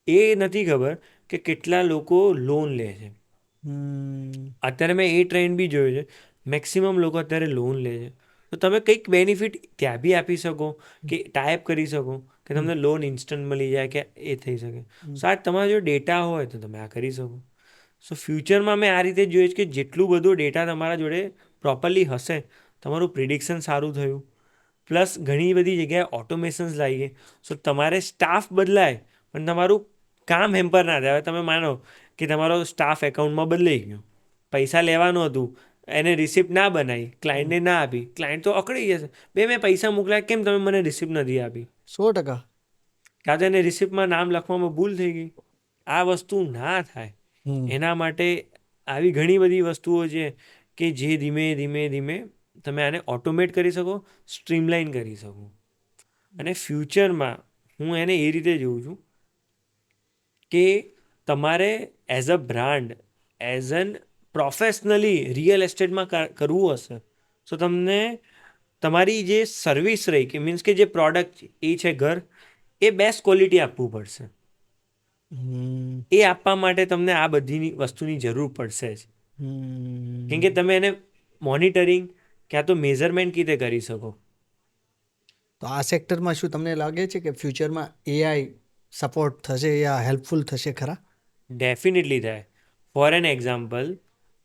એ નથી ખબર કે કેટલા લોકો લોન લે છે. અત્યારે મેં એ ટ્રેન્ડ બી જોયો છે, મેક્સિમમ લોકો અત્યારે લોન લે છે. તો તમે કંઈક બેનિફિટ ત્યાં બી આપી શકો કે ટાઈપ કરી શકો કે તમને લોન ઇન્સ્ટન્ટ મળી જાય કે એ થઈ શકે. સો આ તમારો જો ડેટા હોય તો તમે આ કરી શકો. સો ફ્યુચરમાં મેં આ રીતે જોયું છે કે જેટલું બધું ડેટા તમારા જોડે પ્રોપરલી હશે, તમારું પ્રિડિક્શન સારું થયું, પ્લસ ઘણી બધી જગ્યાએ ઓટોમેશન્સ લાવી ગઈ. સો તમારે સ્ટાફ બદલાય પણ તમારું કામ હેમ્પર ના થાય. હવે તમે માનો કે તમારો સ્ટાફ એકાઉન્ટમાં બદલાઈ ગયો, પૈસા લેવાનું હતું, એને રિસિપ્ટ ના બનાવી, ક્લાયન્ટને ના આપી, ક્લાયન્ટ તો અકળી જશે, મેં પૈસા મોકલ્યા, કેમ તમે મને રિસિપ્ટ નથી આપી? 100%. કાં તો એને રિસિપ્ટમાં નામ લખવામાં ભૂલ થઈ ગઈ. આ વસ્તુ ના થાય. હમ. એના માટે આવી ઘણી બધી વસ્તુઓ છે કે જે ધીમે ધીમે ધીમે તમે આને ઓટોમેટ કરી શકો, સ્ટ્રીમલાઇન કરી શકો. અને ફ્યુચરમાં હું એને એ રીતે જોઉં છું કે તમારે as a brand, as an professionally real એસ્ટેટમાં કરવું હશે, તો તમને તમારી જે સર્વિસ રહી, કે મીન્સ કે જે પ્રોડક્ટ એ છે ઘર, એ બેસ્ટ ક્વોલિટી આપવું પડશે. હમ. એ આપવા માટે તમને આ બધી વસ્તુની જરૂર પડશે જ. હમ. કેમ કે તમે એને મોનિટરિંગ ક્યાં તો મેઝરમેન્ટ કીધે કરી શકો. તો આ સેક્ટરમાં શું તમને લાગે છે કે ફ્યુચરમાં એઆઈ સપોર્ટ થશે યા હેલ્પફુલ થશે ખરા? ડેફિનેટલી થાય. ફોર એન એક્ઝામ્પલ,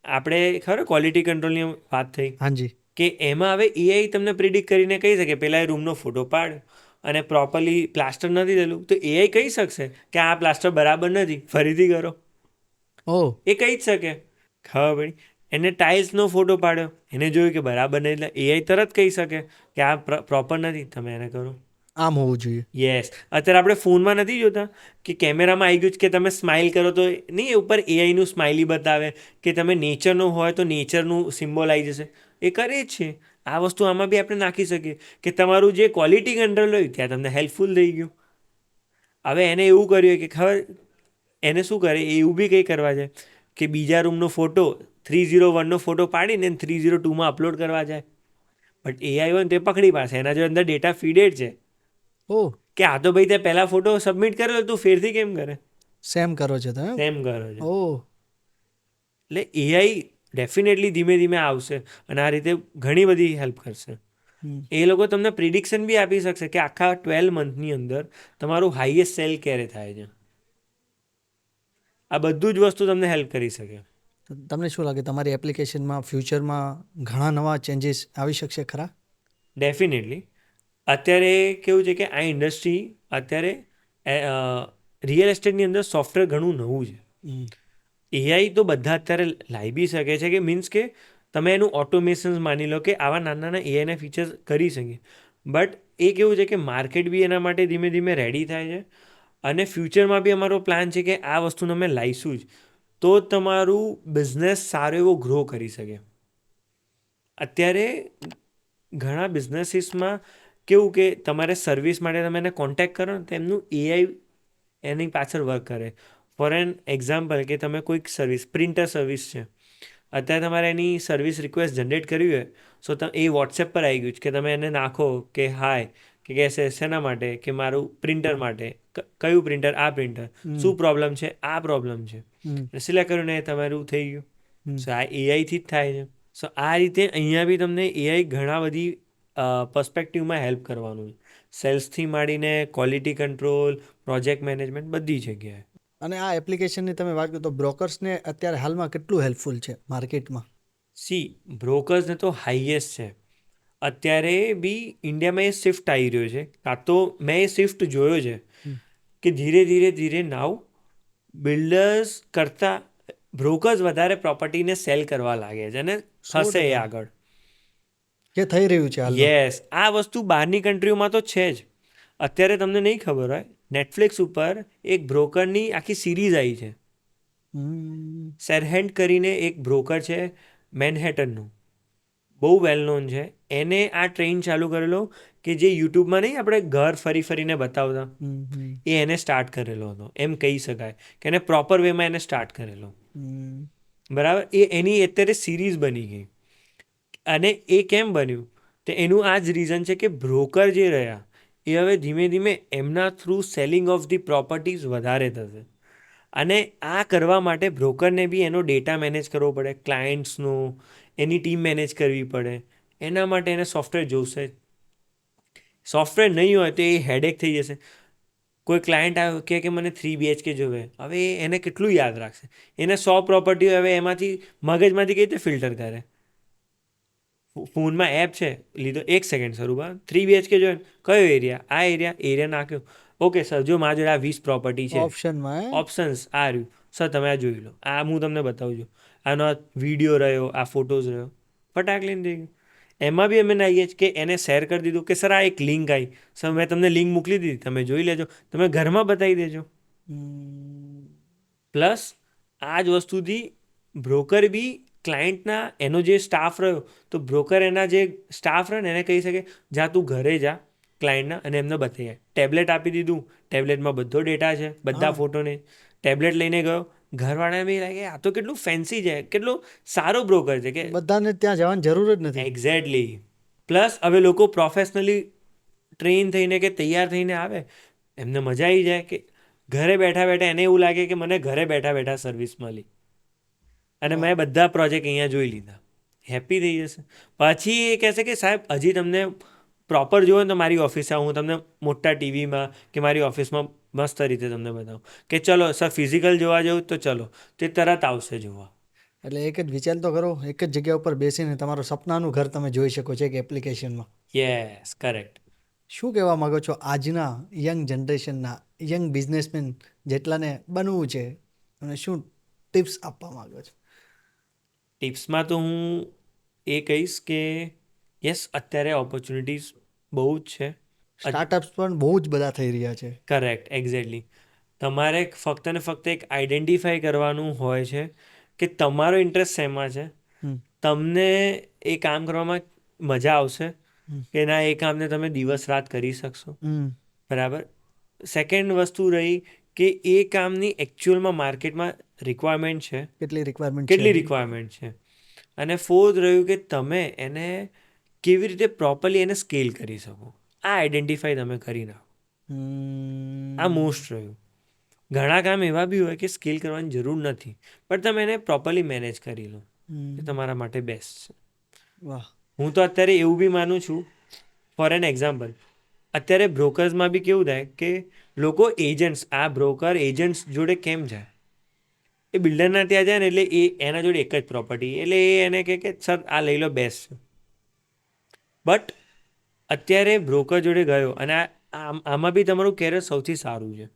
આપણે ખબર ક્વોલિટી કંટ્રોલની વાત થઈ, હાજી. કે એમાં હવે એઆઈ તમને પ્રિડિક્ટ કરીને કહી શકે પહેલાં એ રૂમનો ફોટો પાડ અને પ્રોપરલી પ્લાસ્ટર નથી થયેલું, તો એઆઈ કહી શકશે કે આ પ્લાસ્ટર બરાબર નથી, ફરીથી કરો. ઓહ. એ કહી જ શકે. ખબર પડી? એને ટાઇલ્સનો ફોટો પાડ્યો, એને જોયું કે બરાબર નહીં, એટલે એઆઈ તરત કહી શકે કે આ પ્રોપર નથી, તમે એને કરો. આમ હોવું જોઈએ. યસ. અત્યારે આપણે ફોનમાં નથી જોતા કે કેમેરામાં આવી ગયું છે કે તમે સ્માઇલ કરો તો નહીં, એ ઉપર એઆઈનું સ્માઇલી બતાવે, કે તમે નેચરનું હોય તો નેચરનું સિમ્બોલ આવી જશે. એ કરે જ છે. આ વસ્તુ આમાં બી આપણે નાખી શકીએ કે તમારું જે ક્વોલિટી કંટ્રોલ હોય ત્યાં તમને હેલ્પફુલ થઈ ગયું. હવે એને એવું કર્યું કે ખબર, એને શું કરે, એ એવું બી કંઈ કરવા જાય કે બીજા રૂમનો ફોટો 301નો ફોટો પાડીને 302માં અપલોડ કરવા જાય. બટ એઆઈ હોય ને તે પકડી પાસે, એના જો અંદર ડેટા ફીડેડ છે ઓહ. કે આ તો ભાઈ તે પહેલાં ફોટો સબમિટ કરેલો, તું ફેરથી કેમ કરે? સેમ કરો છો તમે? સેમ કરો છો. ઓહ. એટલે એઆઈ ડેફિનેટલી ધીમે ધીમે આવશે અને આ રીતે ઘણી બધી હેલ્પ કરશે. એ લોકો તમને પ્રિડિક્શન બી આપી શકશે કે આખા 12 મંથની અંદર તમારું હાઈએસ્ટ સેલ ક્યારે થાય છે. આ બધું જ વસ્તુ તમને હેલ્પ કરી શકે. તમને શું લાગે તમારી એપ્લિકેશનમાં ફ્યુચરમાં ઘણા નવા ચેન્જીસ આવી શકશે ખરા? ડેફિનેટલી. અત્યારે કેવું છે કે આ ઇન્ડસ્ટ્રી અત્યારે રિયલ એસ્ટેટની અંદર સોફ્ટવેર ઘણું નવું છે. એઆઈ તો બધા અત્યારે લાવી બી શકે છે, કે મીન્સ કે તમે એનું ઓટોમેશન્સ માની લો કે આવા નાના નાના એઆઈના ફીચર્સ કરી શકીએ. બટ એ કેવું છે કે માર્કેટ બી એના માટે ધીમે ધીમે રેડી થાય છે, અને ફ્યુચરમાં બી અમારો પ્લાન છે કે આ વસ્તુને અમે લાવીશું જ, તો તમારું બિઝનેસ સારો એવો ગ્રો કરી શકે. અત્યારે ઘણા બિઝનેસીસમાં કેવું કે તમારે સર્વિસ માટે તમે એને કોન્ટેક્ટ કરો ને, તો એમનું એઆઈ એની પાછળ વર્ક કરે. ફોર એન એક્ઝામ્પલ, કે તમે કોઈક સર્વિસ, પ્રિન્ટર સર્વિસ છે, અત્યારે તમારે એની સર્વિસ રિક્વેસ્ટ જનરેટ કરવી હોય, સો એ વોટ્સએપ પર આવી ગયું છે કે તમે એને નાખો કે હાય, કે કહેશે શેના માટે, કે મારું પ્રિન્ટર માટે. કયું પ્રિન્ટર? આ પ્રિન્ટર. શું પ્રોબ્લેમ છે? આ પ્રોબ્લેમ છે. સિલેક્ટ કર્યું ને તમારું થઈ ગયું. સો આ એઆઈથી જ થાય છે. સો આ રીતે અહીંયા બી તમને એઆઈ ઘણા બધી પર્સપેક્ટિવમાં હેલ્પ કરવાનું છે. સેલ્સથી માંડીને ક્વોલિટી કંટ્રોલ, પ્રોજેક્ટ મેનેજમેન્ટ, બધી જગ્યાએ. અને આ એપ્લિકેશનની તમે વાત કરો તો બ્રોકર્સને અત્યારે હાલમાં કેટલું હેલ્પફુલ છે માર્કેટમાં? સી, બ્રોકર્સને તો હાઈએસ્ટ છે. અત્યારે બી ઇન્ડિયામાં એ શિફ્ટ આવી રહ્યો છે, કાં તો મેં એ શિફ્ટ જોયો છે કે ધીરે ધીરે ધીરે નાવ બિલ્ડર્સ કરતાં બ્રોકર્સ વધારે પ્રોપર્ટીને સેલ કરવા લાગે છે, અને હશે એ આગળ. જે થઈ રહ્યું છે હાલમાં. યસ. આ વસ્તુ બહારની કન્ટ્રીઓમાં તો છે જ. અત્યારે તમને નહીં ખબર હોય, નેટફ્લિક્સ ઉપર એક બ્રોકરની આખી સિરીઝ આવી છે. સેરહેન્ટ કરીને એક બ્રોકર છે મેનહેટનનું, બહુ વેલ નોન છે. એને આ ટ્રેન ચાલુ કરેલો કે જે યુટ્યુબમાં નહીં આપણે ઘર ફરી ફરીને બતાવતા, એ એને સ્ટાર્ટ કરેલો હતો, એમ કહી શકાય કે એને પ્રોપર વેમાં એને સ્ટાર્ટ કરેલો. બરાબર. એની અત્યારે સિરીઝ બની ગઈ. અને એ કેમ બન્યું? તો એનું આ જ રીઝન છે કે બ્રોકર જે રહ્યા એ હવે ધીમે ધીમે એમના through selling of the properties વધારે થશે. અને આ કરવા માટે બ્રોકરને બી એનો ડેટા મેનેજ કરવો પડે, ક્લાયન્ટ્સનો, એની ટીમ મેનેજ કરવી પડે. એના માટે એને સોફ્ટવેર જોશે. સોફ્ટવેર નહીં હોય તો એ હેડેક થઈ જશે. કોઈ ક્લાયન્ટ આવ્યો કે મને 3 BHK જોવે, હવે એને કેટલું યાદ રાખશે? એને 100 પ્રોપર્ટી, હવે એમાંથી મગજમાંથી કઈ રીતે ફિલ્ટર કરે? ફોનમાં એપ છે, લીધો 1 સેકન્ડ સ્વરૂપા, 3 BHK જોઈએ, કયો એરિયા? આ એરિયા નાખ્યો. ઓકે સર, જો મારા જોડે આ 20 પ્રોપર્ટી છે, ઓપ્શનમાં ઓપ્શન્સ આ રહ્યું, સર તમે આ જોઈ લો, આ હું તમને બતાવું છું, આનો આ વિડીયો રહ્યો, આ ફોટોઝ રહ્યો, ફટાક લઈને થઈ ગયું. એમાં બી અમે નાહીએ છીએ કે એને શેર કરી દીધું કે સર આ એક લિંક આવી, સર મેં તમને લિંક મોકલી દીધી, તમે જોઈ લેજો, તમે ઘરમાં બતાવી દેજો. પ્લસ આ જ વસ્તુથી બ્રોકર બી ક્લાયન્ટના એનો જે સ્ટાફ રહ્યો, તો બ્રોકર એના જે સ્ટાફ રહ્યો ને એને કહી શકે જા તું ઘરે જા ક્લાયન્ટના અને એમને બતાવી જાય. ટેબ્લેટ આપી દીધું, ટેબ્લેટમાં બધો ડેટા છે, બધા હા. ફોટોને ટેબ્લેટ લઈને ગયો, ઘરવાળાને બી લાગે આ તો કેટલું ફેન્સી છે, કેટલો સારો બ્રોકર છે કે બધાને ત્યાં જવાની જરૂર જ નથી. એક્ઝેક્ટલી. પ્લસ હવે લોકો પ્રોફેશનલી ટ્રેન થઈને કે તૈયાર થઈને આવે, એમને મજા આવી જાય કે ઘરે બેઠા બેઠા એને એવું લાગે કે મને ઘરે બેઠા બેઠા સર્વિસ મળી અને મેં બધા પ્રોજેક્ટ અહીંયા જોઈ લીધા, હેપી થઈ જશે. પછી એ કહેશે કે સાહેબ હજી તમને પ્રોપર જોવો ને તો મારી ઓફિસે આવું, હું તમને મોટા ટીવીમાં કે મારી ઓફિસમાં મસ્ત રીતે તમને બતાવું કે ચલો સર ફિઝિકલ જોવા જવું તો ચલો, તે તરત આવશે જોવા. એટલે એક જ વિચાર તો કરો, એક જ જગ્યા ઉપર બેસીને તમારું સપનાનું ઘર તમે જોઈ શકો છો એક એપ્લિકેશનમાં. Yes, correct. શું કહેવા માગો છો આજના યંગ જનરેશનના યંગ બિઝનેસમેન જેટલાને બનવું છે, અને શું ટિપ્સ આપવા માગો છો? ટિપ્સમાં તો હું એ કહીશ કે યસ, અત્યારે ઓપોર્ચ્યુનિટીઝ બહુ જ છે. સ્ટાર્ટઅપ્સ પણ બહુ જ બધા થઈ રહ્યા છે. Correct, exactly. તમારે ફક્ત ને ફક્ત એક આઈડેન્ટિફાઈ કરવાનું હોય છે કે તમારો ઇન્ટરેસ્ટ શેમાં છે, હમ. તમને એ કામ કરવામાં મજા આવશે કે ના, એ કામને તમે દિવસ રાત કરી શકશો. હમ. બરાબર. સેકન્ડ વસ્તુ રહી કે એ કામની એકચ્યુઅલમાં માર્કેટમાં રિક્વાયરમેન્ટ છે, કેટલી રિક્વાયરમેન્ટ કેટલી રિક્વાયરમેન્ટ છે. અને ફોર્થ રહ્યું કે તમે એને કેવી રીતે પ્રોપરલી એને સ્કેલ કરી શકો, આ આઈડેન્ટિફાઈ તમે કરી નાખો. આ મોસ્ટ રહ્યું. ઘણા કામ એવા બી હોય કે સ્કેલ કરવાની જરૂર નથી, પણ તમે એને પ્રોપરલી મેનેજ કરી લો, એ તમારા માટે બેસ્ટ છે. વાહ. હું તો અત્યારે એવું બી માનું છું, ફોર એન એક્ઝામ્પલ, અત્યારે બ્રોકર્સમાં બી કેવું થાય કે લોકો એજન્ટ્સ, આ બ્રોકર એજન્ટ્સ જોડે કેમ જાય, એ બિલ્ડરના ત્યાં જાય ને એટલે એ એના જોડે એક જ પ્રોપર્ટી, એટલે એ એને કહે કે સર આ લઈ લો, બેસ્ટ છે. બટ અત્યારે બ્રોકર જોડે ગયો અને આમાં બી તમારું કેરિયર સૌથી સારું છે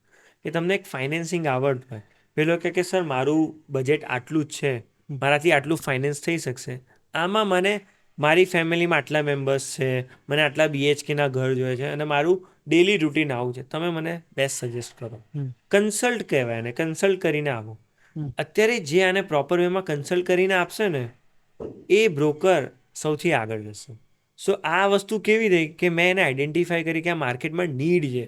કે તમને એક ફાઇનાન્સિંગ આવડતું હોય. પેલો કહે કે સર મારું બજેટ આટલું જ છે, મારાથી આટલું ફાઇનાન્સ થઈ શકશે, આમાં મને મારી ફેમિલીમાં આટલા મેમ્બર્સ છે, મને આટલા BHKના ઘર જોઈએ છે અને મારું ડેલી રૂટીન આવું છે, તમે મને બેસ્ટ સજેસ્ટ કરો. કન્સલ્ટ કહેવાય ને, કન્સલ્ટ કરીને આવો. અત્યારે જે આને પ્રોપર વેમાં કન્સલ્ટ કરીને આપશે ને, એ બ્રોકર સૌથી આગળ જશે. સો આ વસ્તુ કેવી રહી કે મેં એને આઈડેન્ટિફાઈ કરી કે આ માર્કેટમાં નીડ છે,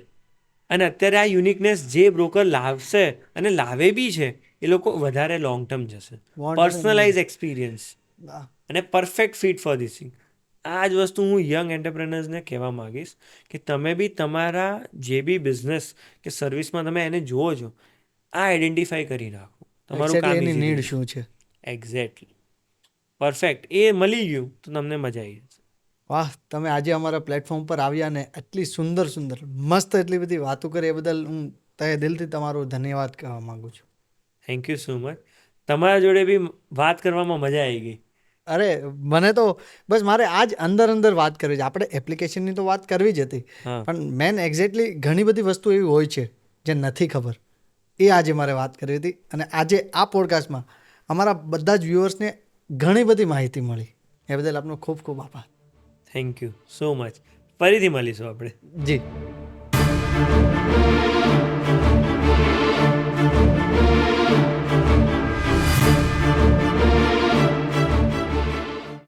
અને અત્યારે આ યુનિકનેસ જે બ્રોકર લાવશે અને લાવે બી છે, એ લોકો વધારે લોંગ ટર્મ જશે. પર્સનલાઇઝ એક્સપિરિયન્સ અને perfect fit for this thing. આ જ વસ્તુ હું યંગ એન્ટરપ્રેનર્સને કહેવા માગીશ કે તમે બી તમારા જે બી બિઝનેસ કે સર્વિસમાં તમે એને જુઓ છો, આ આઈડેન્ટિફાઈ કરી નાખો, તમારું કામ એની easy નીડ થઈ શું છે? એક્ઝેક્ટલી. પરફેક્ટ, એ મળી ગયું તો તમને મજા આવી જશે. વાહ, તમે આજે અમારા પ્લેટફોર્મ પર આવ્યા ને એટલી સુંદર સુંદર મસ્ત એટલી બધી વાતો કરી, એ બદલ હું તહે દિલથી તમારો ધન્યવાદ કહેવા માગું છું. Thank you so much. તમારા જોડે બી વાત કરવામાં મજા આવી ગઈ. અરે મને તો બસ મારે આજ અંદર અંદર વાત કરવી છે. આપણે એપ્લિકેશનની તો વાત કરવી જ હતી, હા, પણ મેન એક્ઝેક્ટલી ઘણી બધી વસ્તુ એવી હોય છે જે નથી ખબર, એ આજે મારે વાત કરવી હતી. અને આજે આ પોડકાસ્ટમાં અમારા બધા જ વ્યુઅર્સને ઘણી બધી માહિતી મળી, એ બદલ આપનો ખૂબ ખૂબ આભાર. Thank you so much. ફરીથી મળીશું આપણે. જી.